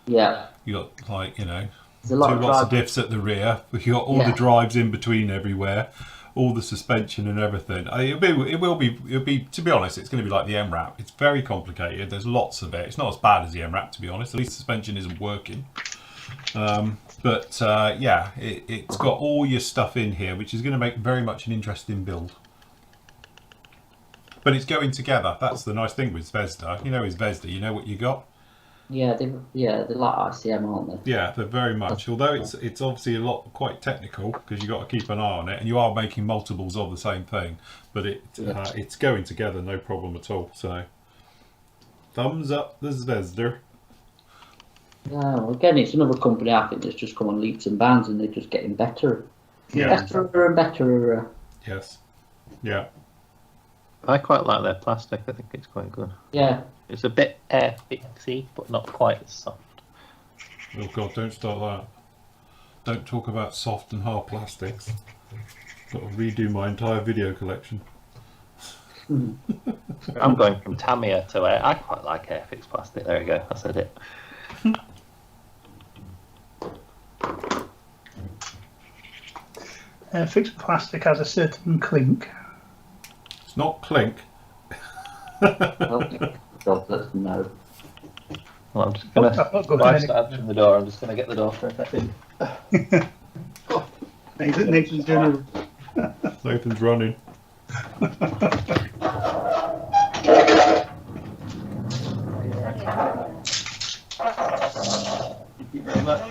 Yeah. You got, like, you know, lots of diffs at the rear. You got all the drives in between everywhere, all the suspension and everything. It will be. To be honest, it's going to be like the MRAP. It's very complicated. There's lots of it. It's not as bad as the MRAP, to be honest. At least the suspension isn't working. Yeah, it's got all your stuff in here, which is going to make very much an interesting build. But it's going together. That's the nice thing with Zvezda. You know, with Zvezda, you know what you got. Yeah, they're like ICM, aren't they? Yeah, they're very much. Although it's obviously quite technical because you got to keep an eye on it, and you are making multiples of the same thing. But it's going together, no problem at all. So, thumbs up the Zvezda. Yeah, well, again, it's another company I think that's just come on leaps and bounds, and they're just getting better. Yeah. Better and better. Yes. Yeah. I quite like their plastic. I think it's quite good. Yeah. It's a bit air fixy, but not quite as soft. Oh God, don't start that. Don't talk about soft and hard plastics. Got to redo my entire video collection. I'm going from Tamiya to air. I quite like air fixed plastic. There we go. I said it. Fixed plastic has a certain clink. It's not clink. God, that's no. Well, I'm just going to... Wife's not answering the door. I'm just going to get the door for a second. Nathan's doing Nathan's running. Thank you very much.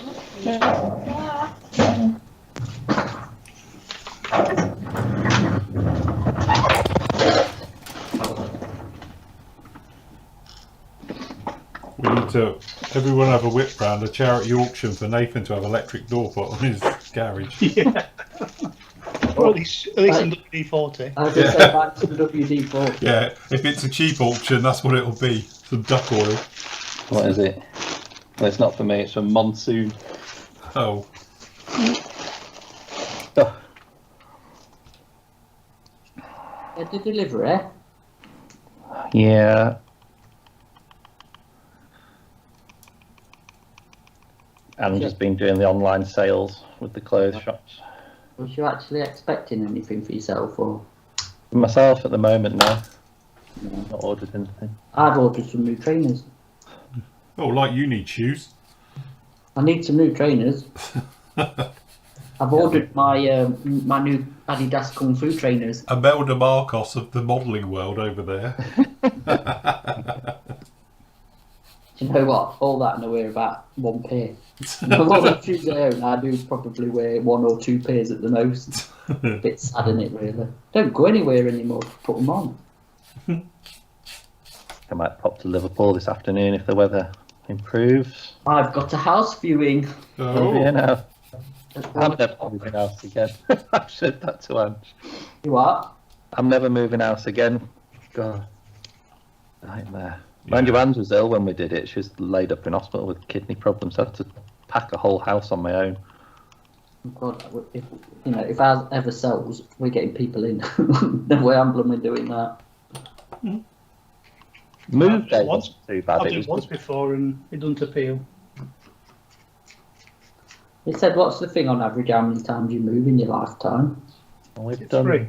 need to, everyone have a whip round, a charity auction for Nathan to have electric door put on his garage. Yeah. Or at least some WD-40. I was going to say back to the WD-40. Yeah, if it's a cheap auction, that's what it'll be. Some duck oil. What is it? Well, it's not for me, it's for Monsoon. Oh. Oh, The delivery. yeah. And just been doing the online sales with the clothes shops. Was you actually expecting anything for yourself, or? For myself at the moment, no. No. Not ordered anything. I've ordered some new trainers. Oh, like you need shoes. I need some new trainers. I've ordered my my new Adidas Kung Fu trainers. Imelda Marcos of the modelling world over there. Do you know what? All that and I wear about one pair. A lot of shoes I own, I do probably wear 1 or 2 pairs at the most. A bit sad, isn't it, really? Don't go anywhere anymore to put them on. I might pop to Liverpool this afternoon if the weather improves. I've got a house viewing. Oh. You know. I'm never moving house again. I've said that to Ange. You what? I'm never moving house again. God. Nightmare. Mind you, Ange was ill when we did it. She was laid up in hospital with kidney problems. I had to pack a whole house on my own. God, if ours ever sells, we're getting people in. No way I'm blooming doing that. Move day Once- wasn't too bad. I've It done was it once before and it doesn't appeal. He said, what's the thing on average, how many times you move in your lifetime? we've It's done 3.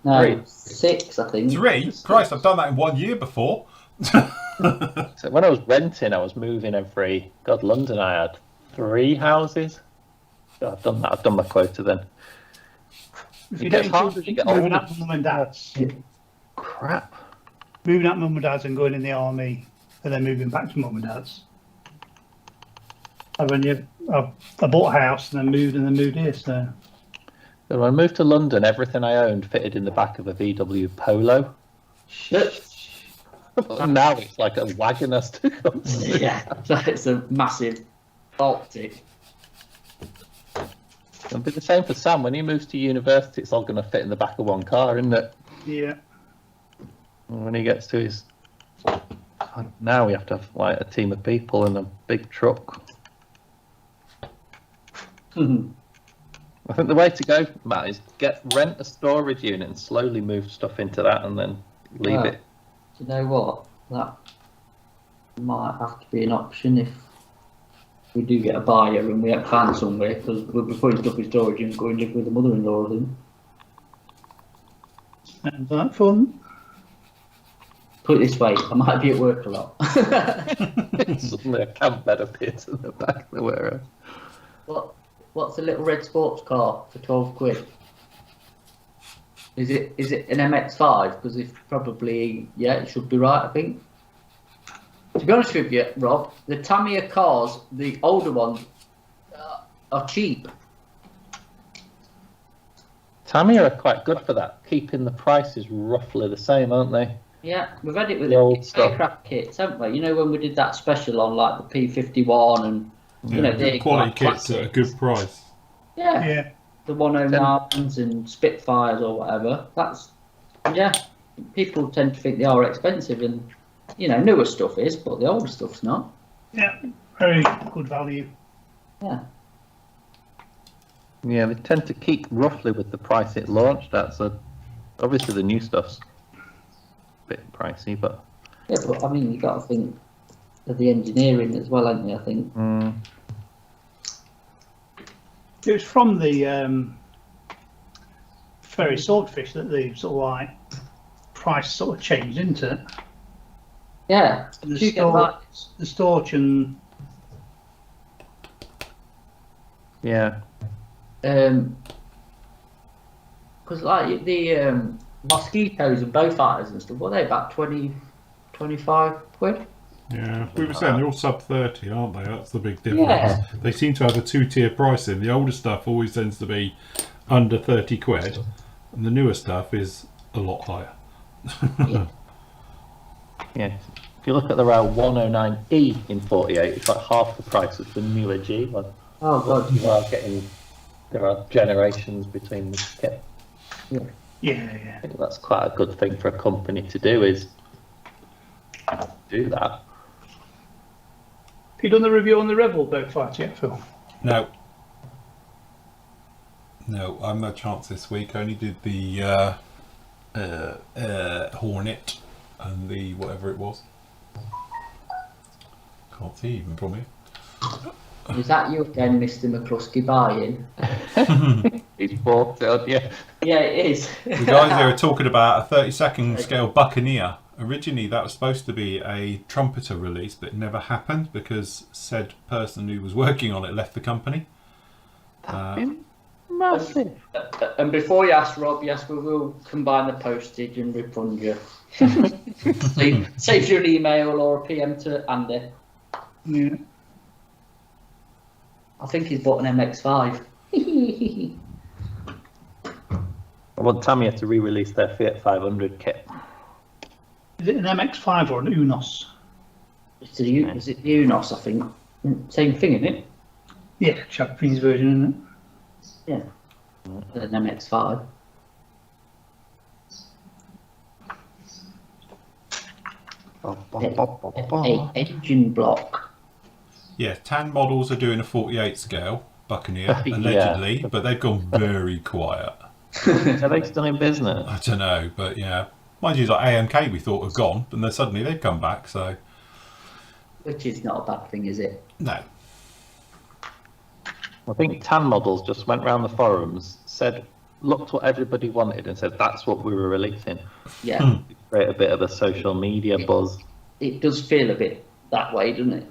No, 3. 6, I think. 3? Christ, I've done that in 1 year before. So when I was renting, I was moving every. God, London, I had 3 houses. God, I've done that. I've done my quota then. If It you gets get harder as you get older. moving out mum and dad's, Crap. moving out mum and dad's and going in the army and then moving back to mum and dad's. And when I bought a house and then moved here, so So when I moved to London, everything I owned fitted in the back of a VW Polo. And now it's like a wagon has to come. Yeah, it's a massive Baltic. It'll be the same for Sam. When he moves to university, it's all going to fit in the back of one car, isn't it? yeah. And when he gets to his... Now we have to have like a team of people in a big truck. I think the way to go, Matt, is rent a storage unit and slowly move stuff into that and then leave it. Do you know what? That might have to be an option if we do get a buyer and we have found somewhere, because we'll be putting stuff in storage and going to live with the mother-in-law of them. And that fun. Put it this way, I might be at work a lot. Suddenly a camp bed appears in the back of the warehouse. What's a little red sports car for 12 quid? Is it an MX-5? Because it's probably, yeah, it should be right, I think. To be honest with you, Rob, the Tamiya cars, the older ones, are cheap. Tamiya are quite good for that, keeping the prices roughly the same, aren't they? Yeah, we've had it with The old stuff. aircraft kits, haven't we? You know, when we did that special on like the P-51 and, you know, good the quality like, kits at a good price. Yeah, Yeah. the 109s and Spitfires or whatever. That's, yeah, people tend to think they are expensive, and, you know, newer stuff is, but the older stuff's not. Yeah. Very good value. Yeah. Yeah, they tend to keep roughly with the price it launched at, so obviously the new stuff's a bit pricey, but... Yeah, but I mean, you got to think of the engineering as well, haven't you, I think? It was from the fairy swordfish that the sort of like price sort of changed, isn't it? Yeah. The Do you get that? storch and Yeah. Because like the mosquitoes and bowfighters and stuff, what are they, about 20, 25 quid? Yeah, we were saying they're all sub 30, aren't they? That's the big difference. Yeah. They seem to have a 2-tier pricing. The older stuff always tends to be under 30 quid, and the newer stuff is a lot higher. Yeah. Yeah. If you look at the row 109E in 48, it's like half the price of the newer G one. Oh god. There are generations between the kit. Yeah. I think that's quite a good thing for a company to do, is do that. Have you done the review on the Revel boat fight yet, Phil? No, I haven't had a chance this week. I only did the Hornet and the whatever it was. Can't see even from here. Is that you again, Mr. McCluskey buying? He's bought it, yeah. Yeah, it is. The guys there are talking about a 32nd scale Buccaneer. Originally that was supposed to be a trumpeter release, but it never happened because said person who was working on it left the company. Massive. And before you ask Rob, yes, we will combine the postage and refund you. Saves you an email or a PM to Andy. Yeah. I think he's bought an MX-5. I want Tamiya to re-release their Fiat 500 kit. Is it an MX-5 or an Unos? Is it the Unos, I think? Same thing, isn't it? Yeah, Japanese version, isn't it? Yeah. An MX-5. A engine block. Yeah, Tan models are doing a 48 scale Buccaneer, allegedly, but they've gone very quiet. Are they still in business? I don't know, but yeah. Mind you, like AMK we thought had gone, and then suddenly they've come back, so... Which is not a bad thing, is it? No. I think Tan Models just went round the forums, looked what everybody wanted and said that's what we were releasing. Yeah. Create a bit of a social media buzz. It does feel a bit that way, doesn't it?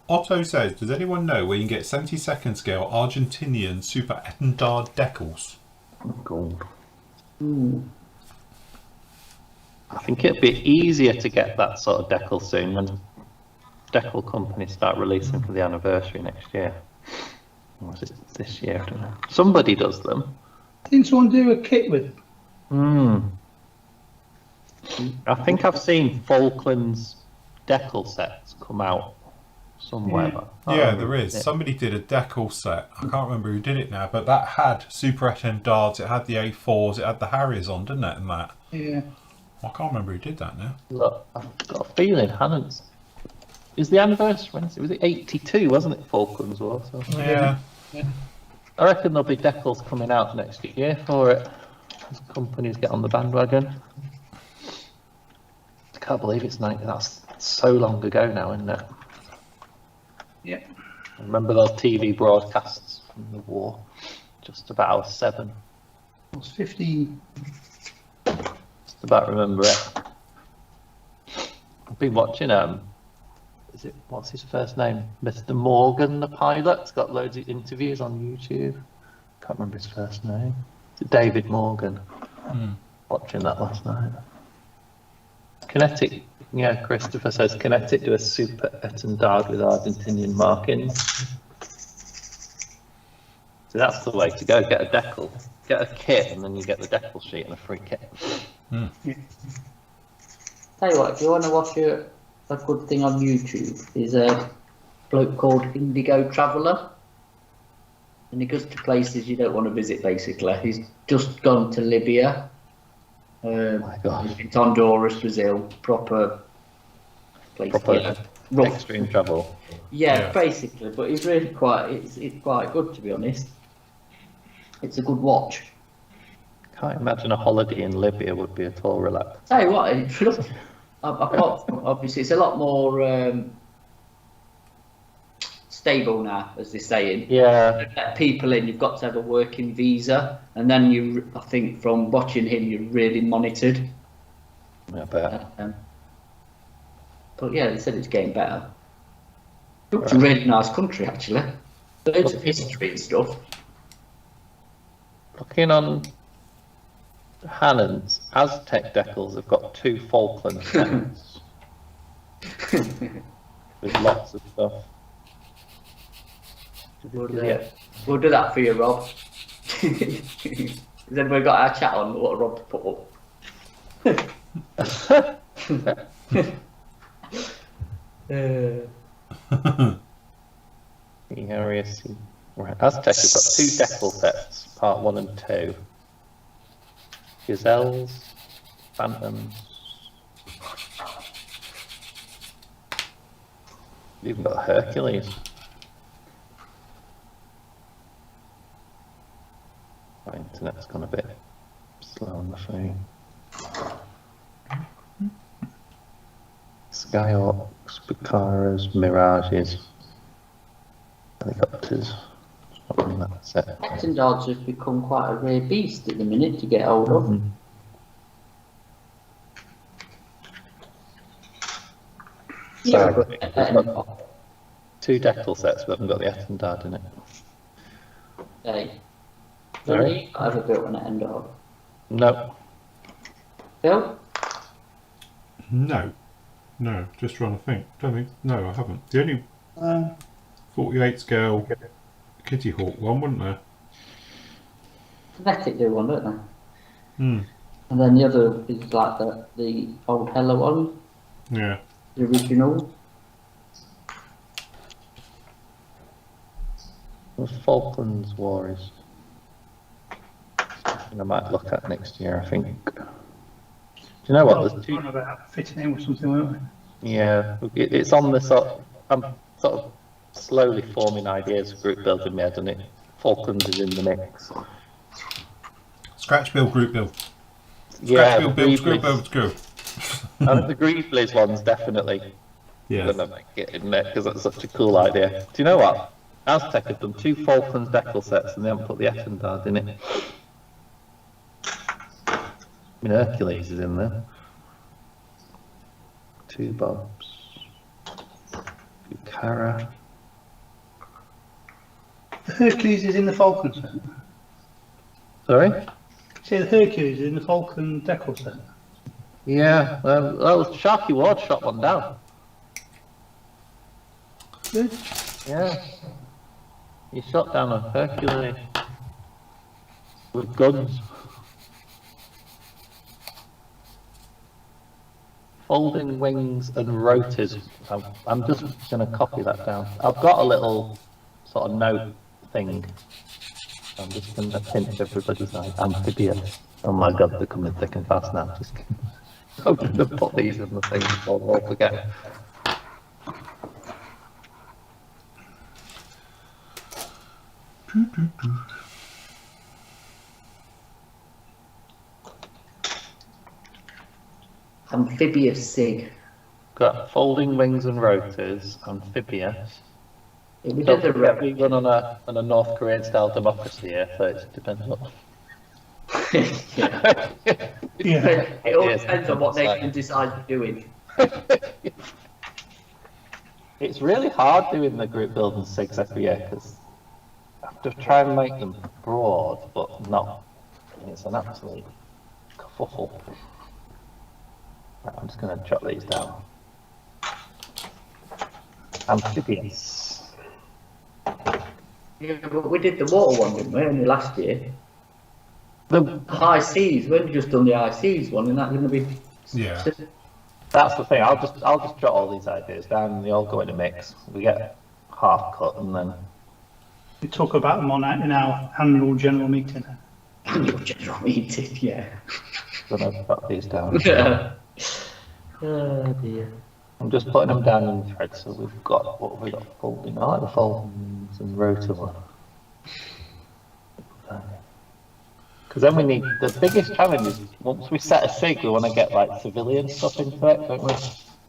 Otto says, does anyone know where you can get 72nd scale Argentinian Super Etendard decals? Oh, God. I think it'd be easier to get that sort of decal soon when decal companies start releasing for the anniversary next year. Or was it this year? I don't know. Somebody does them. Didn't someone do a kit with? I think I've seen Falklands decal sets come out somewhere. Yeah, there is. Somebody did a decal set. I can't remember who did it now, but that had Super Etendards, it had the A4s, it had the Harriers on, didn't it? And that. Yeah. I can't remember who did that now. Look, I've got a feeling Hannon's. Is the anniversary? Was it 82? Wasn't it Falklands War? So. Yeah. I reckon there'll be decals coming out next year for it. As companies get on the bandwagon. I can't believe it's 90. That's so long ago now, isn't it? Yeah. I remember those TV broadcasts from the war. Just about hour 7. It was 15. Just about remember it. I've been watching what's his first name? Mr. Morgan, the pilot. He's got loads of interviews on YouTube. Can't remember his first name. Is it David Morgan? Watching that last night. Kinetic, yeah, Christopher says Kinetic do a Super Etendard with Argentinian markings. So that's the way to go. Get a decal, get a kit, and then you get the decal sheet and a free kit. Yeah. Tell you what, if you want to watch a good thing on YouTube, there's a bloke called Indigo Traveller. And he goes to places you don't want to visit, basically. He's just gone to Libya. Oh my God. He's been to Honduras, Brazil, proper place. Proper Rough. extreme travel. Yeah, basically. But he's really it's quite good, to be honest. It's a good watch. Can't imagine a holiday in Libya would be at all relaxed. Tell you what, apart from, obviously, it's a lot more stable now, as they're saying. Yeah. To let people in, you've got to have a working visa, and then I think from watching him, you're really monitored. I bet. But yeah, they said it's getting better. It's a really nice country, actually. Loads of history and stuff. Looking on Hannon's, Aztec decals have got 2 Falkland sets. With lots of stuff. We'll do that for you, Rob. Then we've got our chat on what Rob put up. The area C. Right, Aztec have got 2 decal sets, part 1 and 2. Gazelles, phantoms. You've even got Hercules. My internet's gone a bit slow on the phone. Skyhawks, Picaras, Mirages, helicopters. Not in that set. Etendards have become quite a rare beast at the minute to get hold of. Mhm. Yeah, So, but we've got 2 decal sets, but we haven't got the Etendard in it. hey, Sorry? I ever built an Etendard. No. Phil? No. No, just trying to think. Don't think. No, I haven't. The only 48 scale Kitty Hawk one, wasn't there? Kinetic do one, don't they? Hmm. And then the other is like the old Hello one, Yeah. the original. The Falklands War is something I might look at next year, I think. Do you know what? There's 2. Talking about fitting in with something, weren't we? Yeah, it's on the sort. I'm sort of slowly forming ideas for group building in my head, and it Falklands is in the mix. Scratch build, group build. Yeah, Scratch build, build, group build, group. I think the Greeblies one's definitely Yeah. gonna make it in there because that's such a cool idea. Do you know what? Aztec have done 2 Falklands decal sets and they haven't put the Etendard in it. I mean, Hercules is in there. 2 Bobs. Bucara. The Hercules is in the Falcon set. Sorry? See, the Hercules is in the Falcon decal set. Yeah, well, Sharky Ward shot one down. Good. Yeah. He shot down a Hercules with guns. Folding wings and rotors. I'm just going to copy that down. I've got a little sort of note thing. I'm just going to pinch everybody's amphibious. Oh my god, they're coming thick and fast now. Just I'm going to put these in the thing before they all forget. Amphibious Sig. Got folding wings and rotors, amphibious. Yeah, we Don't did the forget we run on a North Korean style democracy here, so it depends on. yeah. Yeah. It all Yes, depends on what they like- can decide doing. It's really hard doing the group building SIGs every year because I have to try and make them broad, but not. It's an absolute kerfuffle. Right, I'm just going to jot these down. Amphibious. Yeah, but we did the water one, didn't we, only last year? The, High seas, we only just done the high seas one, and that's going to be. Yeah. that's the thing. I'll just jot all these ideas down, and they all go in a mix. We get half cut, and then We talk about them in our annual general meeting. Annual general meeting, yeah. gonna jot these down. Oh dear. I'm just putting them down in the thread, so we've got what have we got folding. I like the foldings and rotor one. Because then we need the biggest challenge is once we set a SIG, we want to get like civilian stuff into it, don't we?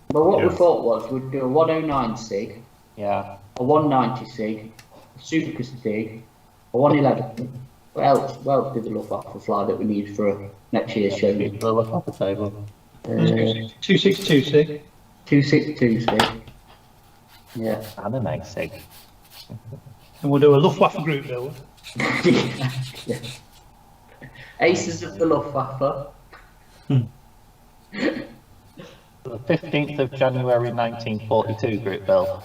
But what Yeah. we thought was we'd do a 109 SIG, Yeah. a 190 SIG, a Super SIG, a 111. What else did the look up for fly that we need for next year's show? We'll look off the table. 262 SIG. 262 SIG. Yeah. Anime SIG. And we'll do a Luftwaffe group build. Yeah. Aces of the Luftwaffe. The 15th of January 1942 group build.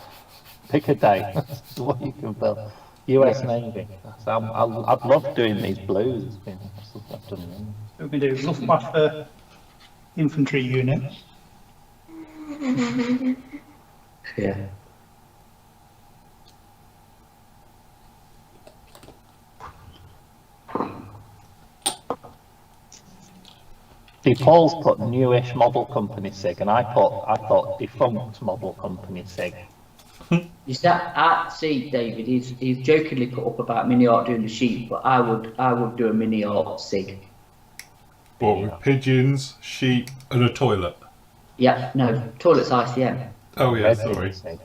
Pick a day. That's what you can build. US Navy. I'd love doing these blues. It's been something I've done. We can do Luftwaffe infantry units. Yeah. See, Paul's put newish model company SIG, and I thought defunct model company SIG. Is that see, David? He's jokingly put up about mini art doing the sheep, but I would do a mini art sig. What, with pigeons, sheep, and a toilet? Yeah, no, toilet's ICM. Oh yeah, Red sorry. SIG.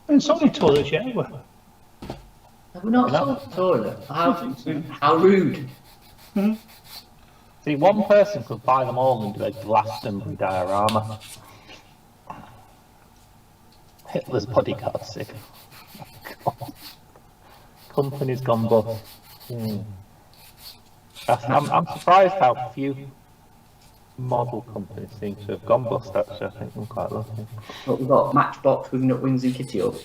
And so many toilets, yeah. Have we not sold the toilet? How rude. See, one person could buy them all and do a Glastonbury diorama. Hitler's bodyguard SIG. Company's gone bust. I'm surprised how few model companies seem to have gone bust, actually. I think I'm quite lucky. But we've got Matchbox, Wing Nut Wings and Kitty Up.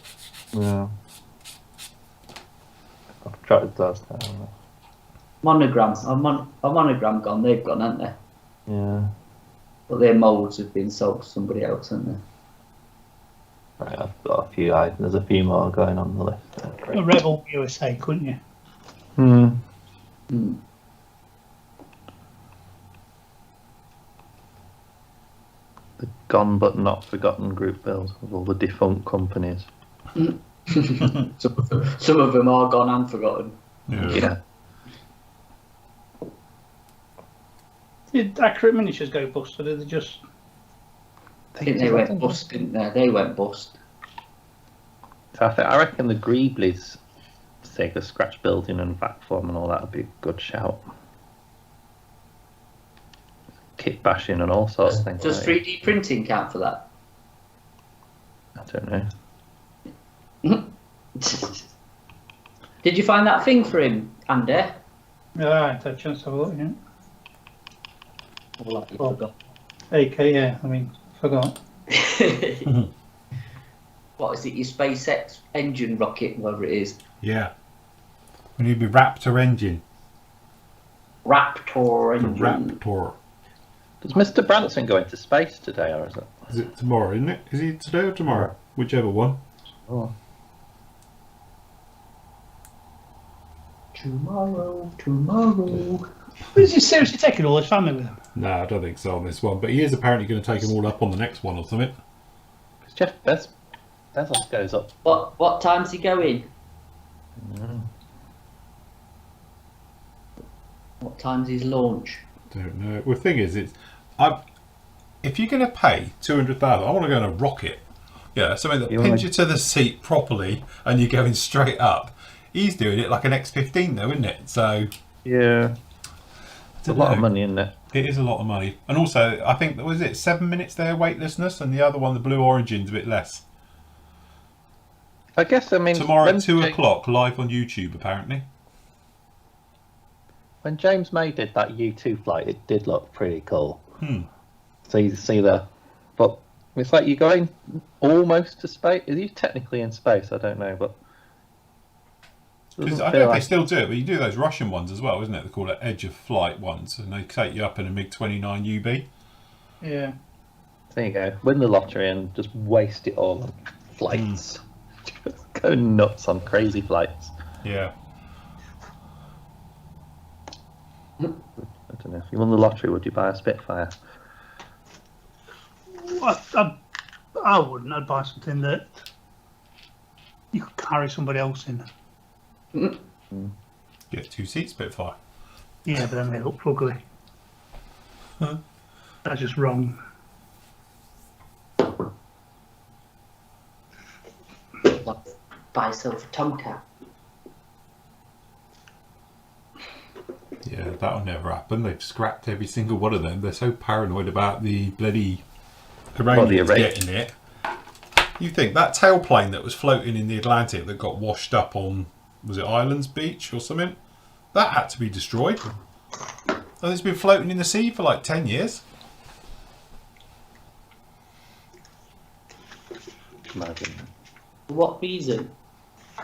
Yeah. I've tried those down. Monogram. Our Monogram gone, they've gone, haven't they? Yeah. But their moulds have been sold to somebody else, haven't they? Right, I've got a few items. There's a few more going on the list. A Rebel USA, couldn't you? The gone but not forgotten group bills of all the defunct companies. Some of them are gone and forgotten. Yeah. Did Accurate Miniatures go bust, or did they just... I think they went bust, didn't they? They went bust. So I reckon the Greeblies, say the scratch building and vac form and all that would be a good shout. Kit bashing and all sorts of things. Does 3D printing count for that? I don't know. Did you find that thing for him, Andy? Yeah, I had a chance to have a look, yeah. Well, Well, AK, yeah, I mean, forgot. What is it, your SpaceX engine rocket, whatever it is? Yeah. We need to be Raptor engine. Raptor The engine. Raptor. Does Mr. Branson go into space today, or is it? Is it tomorrow, isn't it? Is he today or tomorrow? Whichever one. Oh. Tomorrow. Is he seriously taking all his family with him? No, I don't think so on this one. But he is apparently going to take them all up on the next one or something. Because Jeff Bezos goes up. What time's he going? What time's his launch? Don't know. Well, the thing is, if you're going to pay 200,000, I want to go in a rocket. Yeah, something that pins you to the seat properly, and you're going straight up. He's doing it like an X15, though, isn't it? So Yeah. It's a lot of money, isn't it? It is a lot of money, and also I think was it 7 minutes there weightlessness, and the other one, the blue origin's a bit less. I guess, I mean... Tomorrow at 2 o'clock, live on YouTube, apparently. When James May did that U2 flight, it did look pretty cool. So you see the... But it's like you're going almost to space. Are you technically in space? I don't know, but... Because I don't know if they still do it, but you do those Russian ones as well, isn't it? They call it edge of flight ones, and they take you up in a MiG-29 UB. Yeah. There you go. Win the lottery and just waste it all on flights. Just go nuts on crazy flights. Yeah. I don't know. If you won the lottery, would you buy a Spitfire? I wouldn't. I'd buy something that you could carry somebody else in. Get 2 seats Spitfire. Yeah, but then they look ugly. That's just wrong. Buy yourself a Tomcat. Yeah, that'll never happen. They've scrapped every single one of them. They're so paranoid about the bloody Iranians getting it. You think that tailplane that was floating in the Atlantic that got washed up on, was it Islands Beach or something? That had to be destroyed. And it's been floating in the sea for like 10 years. Imagine. For what reason?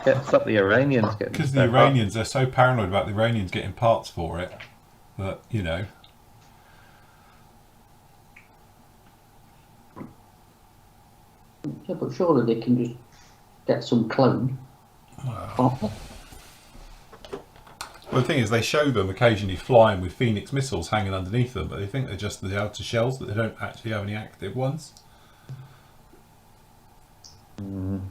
Stop the Iranians getting... Because the Iranians are so paranoid about the Iranians getting parts for it that, you know. Yeah, but surely they can just get some clone. Well, the thing is, they show them occasionally flying with Phoenix missiles hanging underneath them, but they think they're just the outer shells, that they don't actually have any active ones. Mm.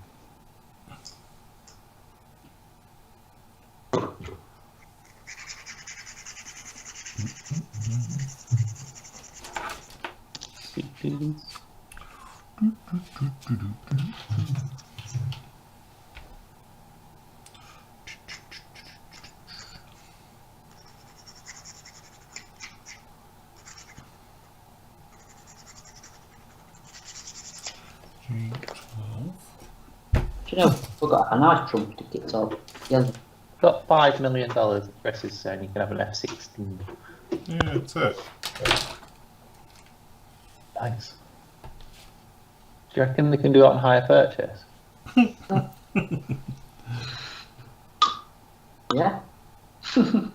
Do you know, we've got a nice trump ticket top. Yeah. Got $5 million. Chris is saying you can have an F-16. Yeah, that's it. Nice. Do you reckon they can do it on hire purchase? Yeah. Do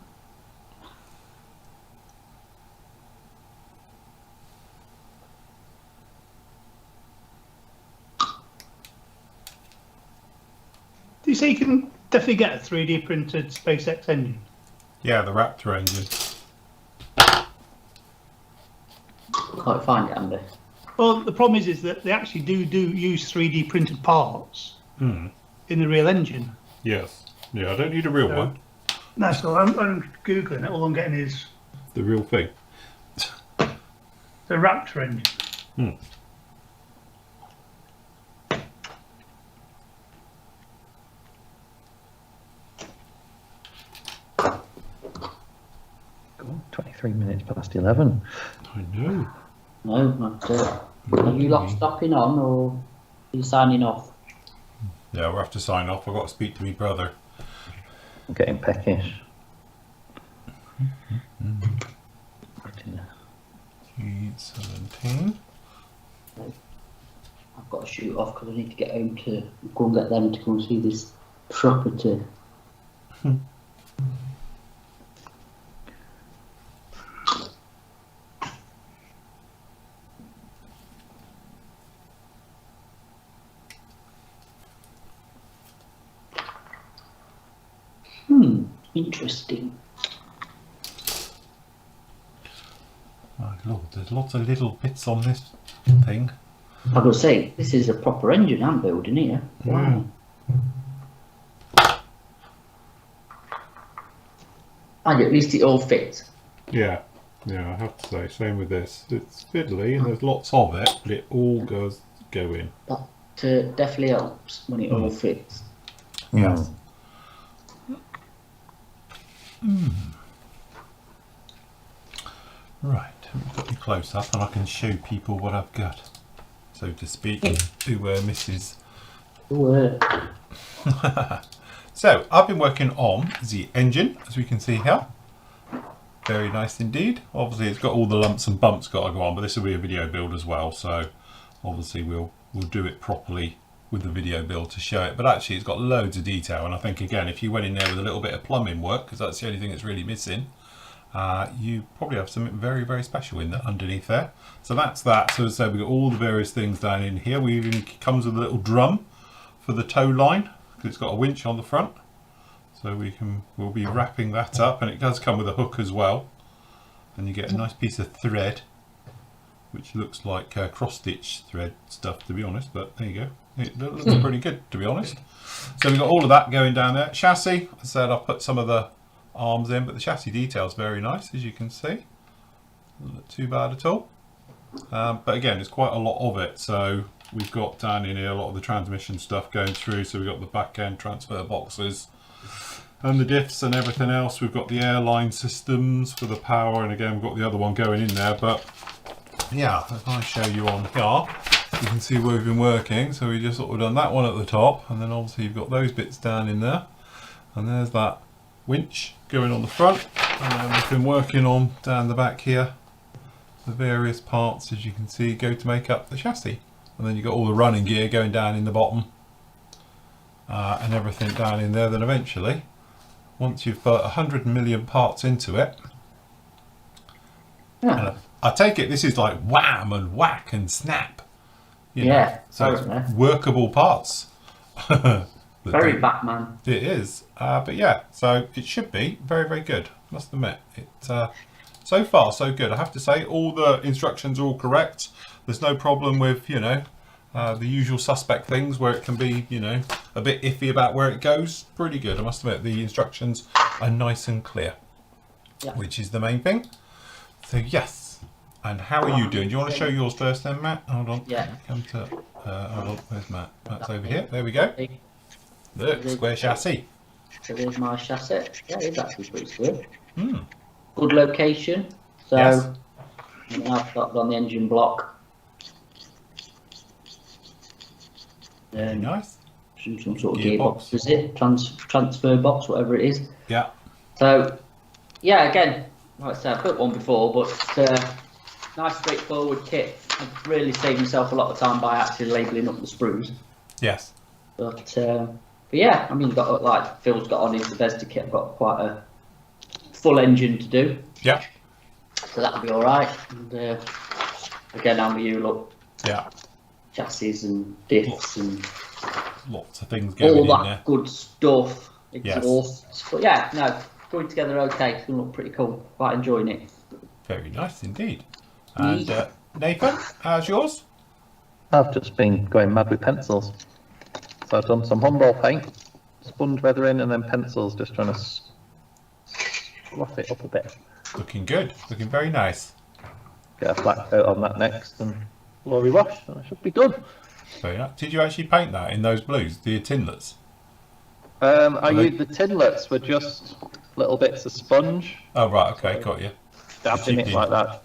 you say you can definitely get a 3D printed SpaceX engine? Yeah, the Raptor engine. Can't find it, Andy. Well, the problem is that they actually do use 3D printed parts Mm. in the real engine. Yes. Yeah, I don't need a real one. No, so I'm googling it. All I'm getting is The real thing. the Raptor engine. Hmm. Go on, 23 minutes past 11. I know. No, that's it. Are you lot stopping on or are you signing off? Yeah, we'll have to sign off. I've got to speak to my brother. I'm getting peckish. 17. I've got to shoot off because I need to get home to go and get them to go and see this property. Interesting. My lord, there's lots of little bits on this thing. I was saying, this is a proper engine I'm building here. Wow. And at least it all fits. Yeah, I have to say, same with this. It's fiddly and there's lots of it, but it all go in. But definitely helps when it all fits. Yes. Right, we've got you close up and I can show people what I've got, so to speak, to Mrs. So, I've been working on the engine, as we can see here. Very nice indeed. Obviously, it's got all the lumps and bumps got to go on, but this will be a video build as well, so obviously we'll do it properly with the video build to show it. But actually, it's got loads of detail, and I think, again, if you went in there with a little bit of plumbing work, because that's the only thing that's really missing, you probably have something very, very special in there underneath there. So that's that. So as I said, we've got all the various things down in here. We even comes with a little drum for the tow line, because it's got a winch on the front. So we'll be wrapping that up, and it does come with a hook as well. And you get a nice piece of thread, which looks like cross-stitch thread stuff, to be honest, but there you go. It looks pretty good, to be honest. So we've got all of that going down there. Chassis, as I said, I'll put some of the arms in, but the chassis detail is very nice, as you can see. Doesn't look too bad at all. But again, there's quite a lot of it. So we've got down in here a lot of the transmission stuff going through. So we've got the back end transfer boxes and the diffs and everything else. We've got the airline systems for the power, and again, we've got the other one going in there. But yeah, if I show you on here, you can see where we've been working. So we just sort of done that one at the top, and then obviously you've got those bits down in there, and there's that winch going on the front, and then we've been working on down the back here the various parts, as you can see, go to make up the chassis. And then you've got all the running gear going down in the bottom, and everything down in there. Then eventually, once you've put 100 million parts into it, and I take it this is like wham and whack and snap. you know. Yeah, So totally. it's workable parts. Very Batman. It is, but yeah, so it should be very, very good. Must admit, it so far so good. I have to say, all the instructions are all correct. There's no problem with the usual suspect things where it can be a bit iffy about where it goes. Pretty good, I must admit. The instructions are nice and clear, which is the main thing. So yes, and how are you doing? Do you want to show yours first, then, Matt? Hold on. Yeah. Come to. Hold on. Where's Matt? Matt's over here. There we go. Look, square chassis. So there's my chassis. Yeah, it's actually pretty good. Mm. Good location. So Yes. I've got on the engine block. Very nice. Some sort of Gearbox. gearbox, is it? Transfer box, whatever it is. Yeah. So, yeah, again, like I said, I've built one before, but nice straightforward kit. I've really saved myself a lot of time by actually labelling up the sprues. Yes. But yeah, I mean, like Phil's got on his Bethesda kit. I've got quite a full engine to do. Yeah. So that'll be all right. And again, I'm with you, look, Yeah. chassis and diffs and Lots of things going all in that there. good stuff. Yes. Exhausts. But yeah, no, going together okay. It's going to look pretty cool. Quite enjoying it. Very nice indeed. And Nathan, how's yours? I've just been going mad with pencils. So I've done some Humboldt paint, sponge weathering, and then pencils, just trying to rough it up a bit. Looking good. Looking very nice. Get a black coat on that next, and glory wash, and I should be done. Very nice. Did you actually paint that in those blues, the tinlets? I used the tinlets were just little bits of sponge, Oh right, okay, got you. dabbed in it like that.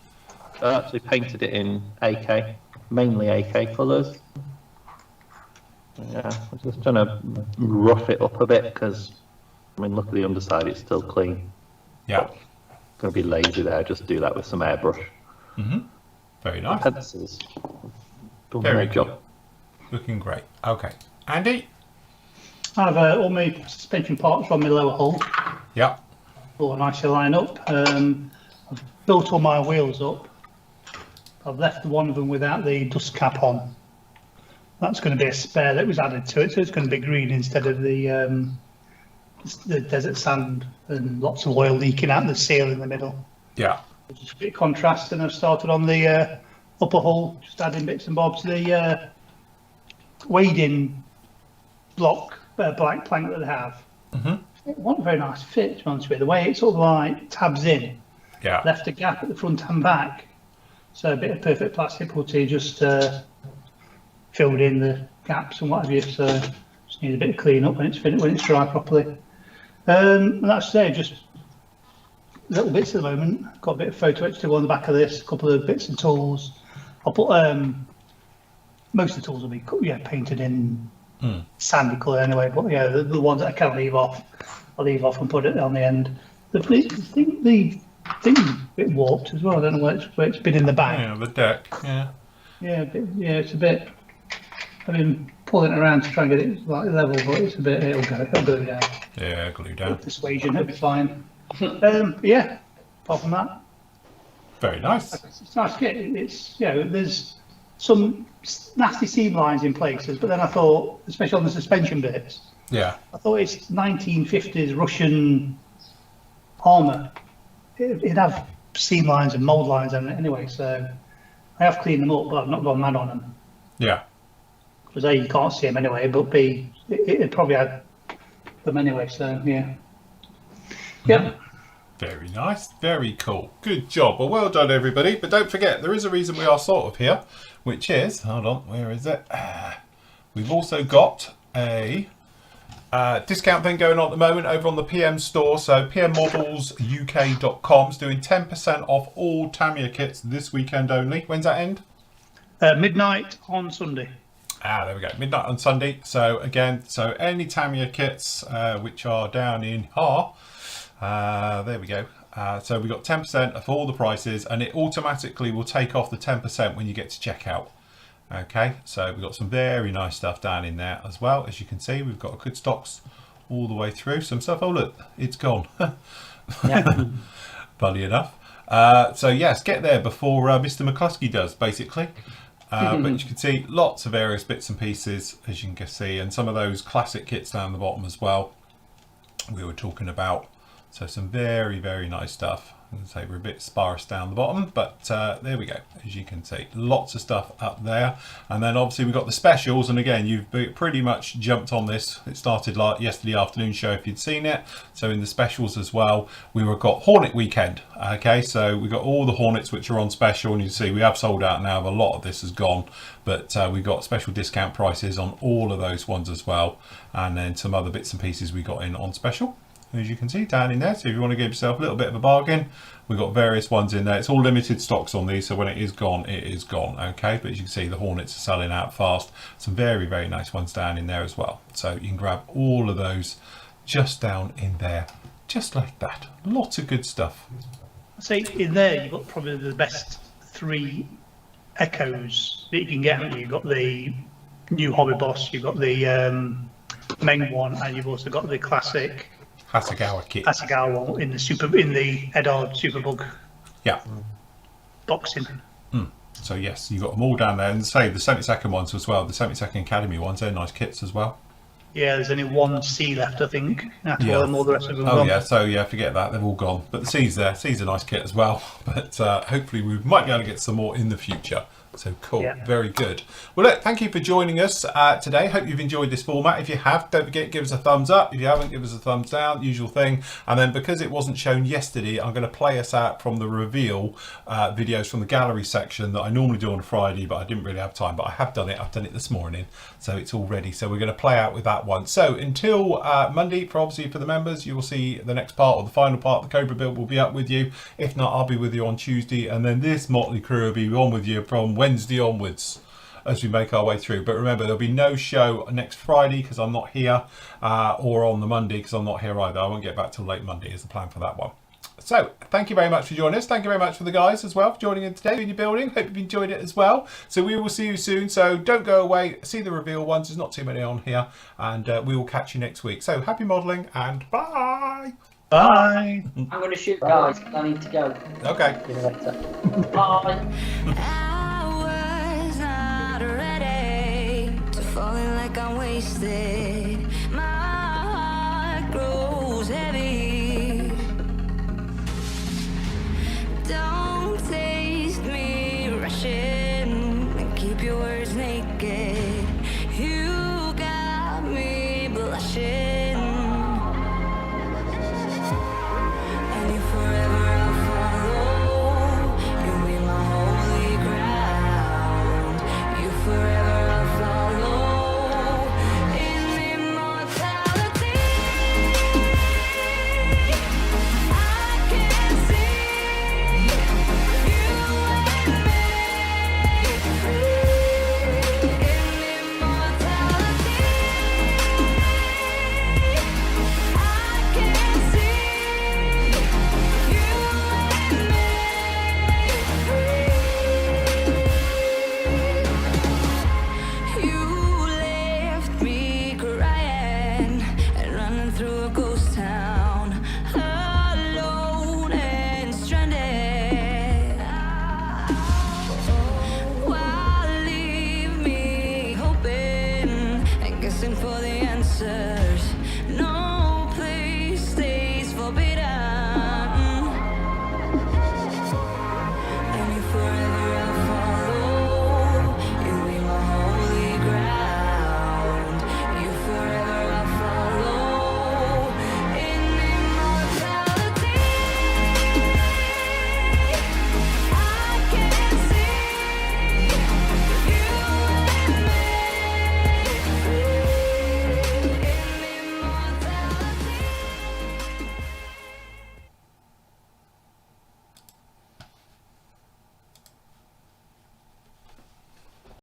I actually painted it in AK, mainly AK colours. Yeah, I'm just trying to rough it up a bit because, I mean, look at the underside, it's still clean. Yeah. Going to be lazy there, just do that with some airbrush. Very nice. Pencils. Done Very their job. cool. Looking great. Okay. Andy? I have all my suspension parts on my lower hull, Yeah. all nicely line up. I've built all my wheels up. I've left one of them without the dust cap on. That's going to be a spare that was added to it, so it's going to be green instead of the desert sand and lots of oil leaking out the seal in the middle. Yeah. Just a bit of contrast, and I've started on the upper hull, just adding bits and bobs. The wading block, black plank that they have. It wasn't a very nice fit, to be honest with you. The way it sort of like tabs in, Yeah. left a gap at the front and back. So a bit of perfect plastic putty just filled in the gaps and what have you. So just need a bit of clean up when it's finished, when it's dry properly. And that's just little bits at the moment. Got a bit of photo etch to go on the back of this, a couple of bits and tools. I'll put most of the tools will be painted in sandy colour anyway, but yeah, the ones that I can leave off, I'll leave off and put it on the end. The thing's a bit warped as well. I don't know where it's been in the bag. Yeah, the deck. Yeah. Yeah, it's a bit. I've been pulling it around to try and get it like level, but it's a bit. It'll go down. Yeah, glue down. Persuasion, it'll be fine. Yeah. Apart from that, Very nice. it's nice kit. It's there's some nasty seam lines in places, but then I thought, especially on the suspension bits, Yeah. I thought it's 1950s Russian armour. It'd have seam lines and mould lines on it anyway, so I have cleaned them up, but I've not gone mad on them. Yeah. Because A, you can't see them anyway, but B, it probably had them anyway, so yeah. Yeah. Very nice. Very cool. Good job. Well done, everybody. But don't forget, there is a reason we are sort of here, which is, hold on, where is it? We've also got a discount thing going on at the moment over on the PM store. So pmmodelsuk.com is doing 10% off all Tamiya kits this weekend only. When's that end? Midnight on Sunday. There we go. Midnight on Sunday. So again, any Tamiya kits which are down in there we go. So we got 10% off all the prices, and it automatically will take off the 10% when you get to checkout. Okay, so we've got some very nice stuff down in there as well. As you can see, we've got good stocks all the way through. Some stuff, oh look, it's gone. Funny enough. So yes, get there before Mr. McCluskey does, basically. But you can see lots of various bits and pieces, as you can see, and some of those classic kits down the bottom as well we were talking about. So some very, very nice stuff. As I say, we're a bit sparse down the bottom, but there we go. As you can see, lots of stuff up there. And then obviously we've got the specials, and again, you've pretty much jumped on this. It started like yesterday afternoon show if you'd seen it. So in the specials as well, we've got Hornet Weekend. Okay, so we've got all the Hornets which are on special, and you can see we have sold out now. A lot of this has gone, but we've got special discount prices on all of those ones as well. And then some other bits and pieces we got in on special, as you can see down in there. So if you want to give yourself a little bit of a bargain, we've got various ones in there. It's all limited stocks on these, so when it is gone, it is gone. Okay, but as you can see, the Hornets are selling out fast. Some very, very nice ones down in there as well. So you can grab all of those just down in there, just like that. Lots of good stuff. See, in there you've got probably the best 3 echoes that you can get. You've got the new Hobby Boss, you've got the main one, and you've also got the classic Hasegawa kit. Hasegawa in the Eddard Superbug Yeah. boxing. So yes, you've got them all down there, and say the 72nd ones as well. The 72nd Academy ones, they're nice kits as well. Yeah, there's only 1 C left, I think. After all the rest of them. Oh gone. yeah, so yeah, forget that, they've all gone. But the C's there. C's a nice kit as well. But hopefully we might be able to get some more in the future. So cool, Yeah. Very good. Well, look, thank you for joining us today. Hope you've enjoyed this format. If you have, don't forget, give us a thumbs up. If you haven't, give us a thumbs down, usual thing. And then because it wasn't shown yesterday, I'm going to play us out from the reveal videos from the gallery section that I normally do on a Friday, but I didn't really have time. But I have done it. I've done it this morning, so it's all ready. So we're going to play out with that one. So until Monday, obviously for the members, you will see the next part or the final part. The Cobra build will be up with you. If not, I'll be with you on Tuesday, and then this motley crew will be on with you from Wednesday onwards as we make our way through. But remember, there'll be no show next Friday because I'm not here, or on the Monday because I'm not here either. I won't get back till late Monday is the plan for that one. So thank you very much for joining us. Thank you very much for the guys as well for joining in today in your building. Hope you've enjoyed it as well. So we will see you soon, so don't go away. See the reveal ones, there's not too many on here, and we will catch you next week. So happy modelling and bye. Bye. I'm going to shoot, guys. I need to go. Okay. See you later. Bye. I was not ready to falling like I'm wasted. My heart grows heavy. Don't taste me rushing and keep your words naked. You got me blushing. And you forever I'll follow. You'll be my holy ground. You forever I'll follow. In immortality, I can see you and me free. In immortality, I can see. You left me crying and running through a ghost town, alone and stranded. Why leave me hoping and guessing for the answer?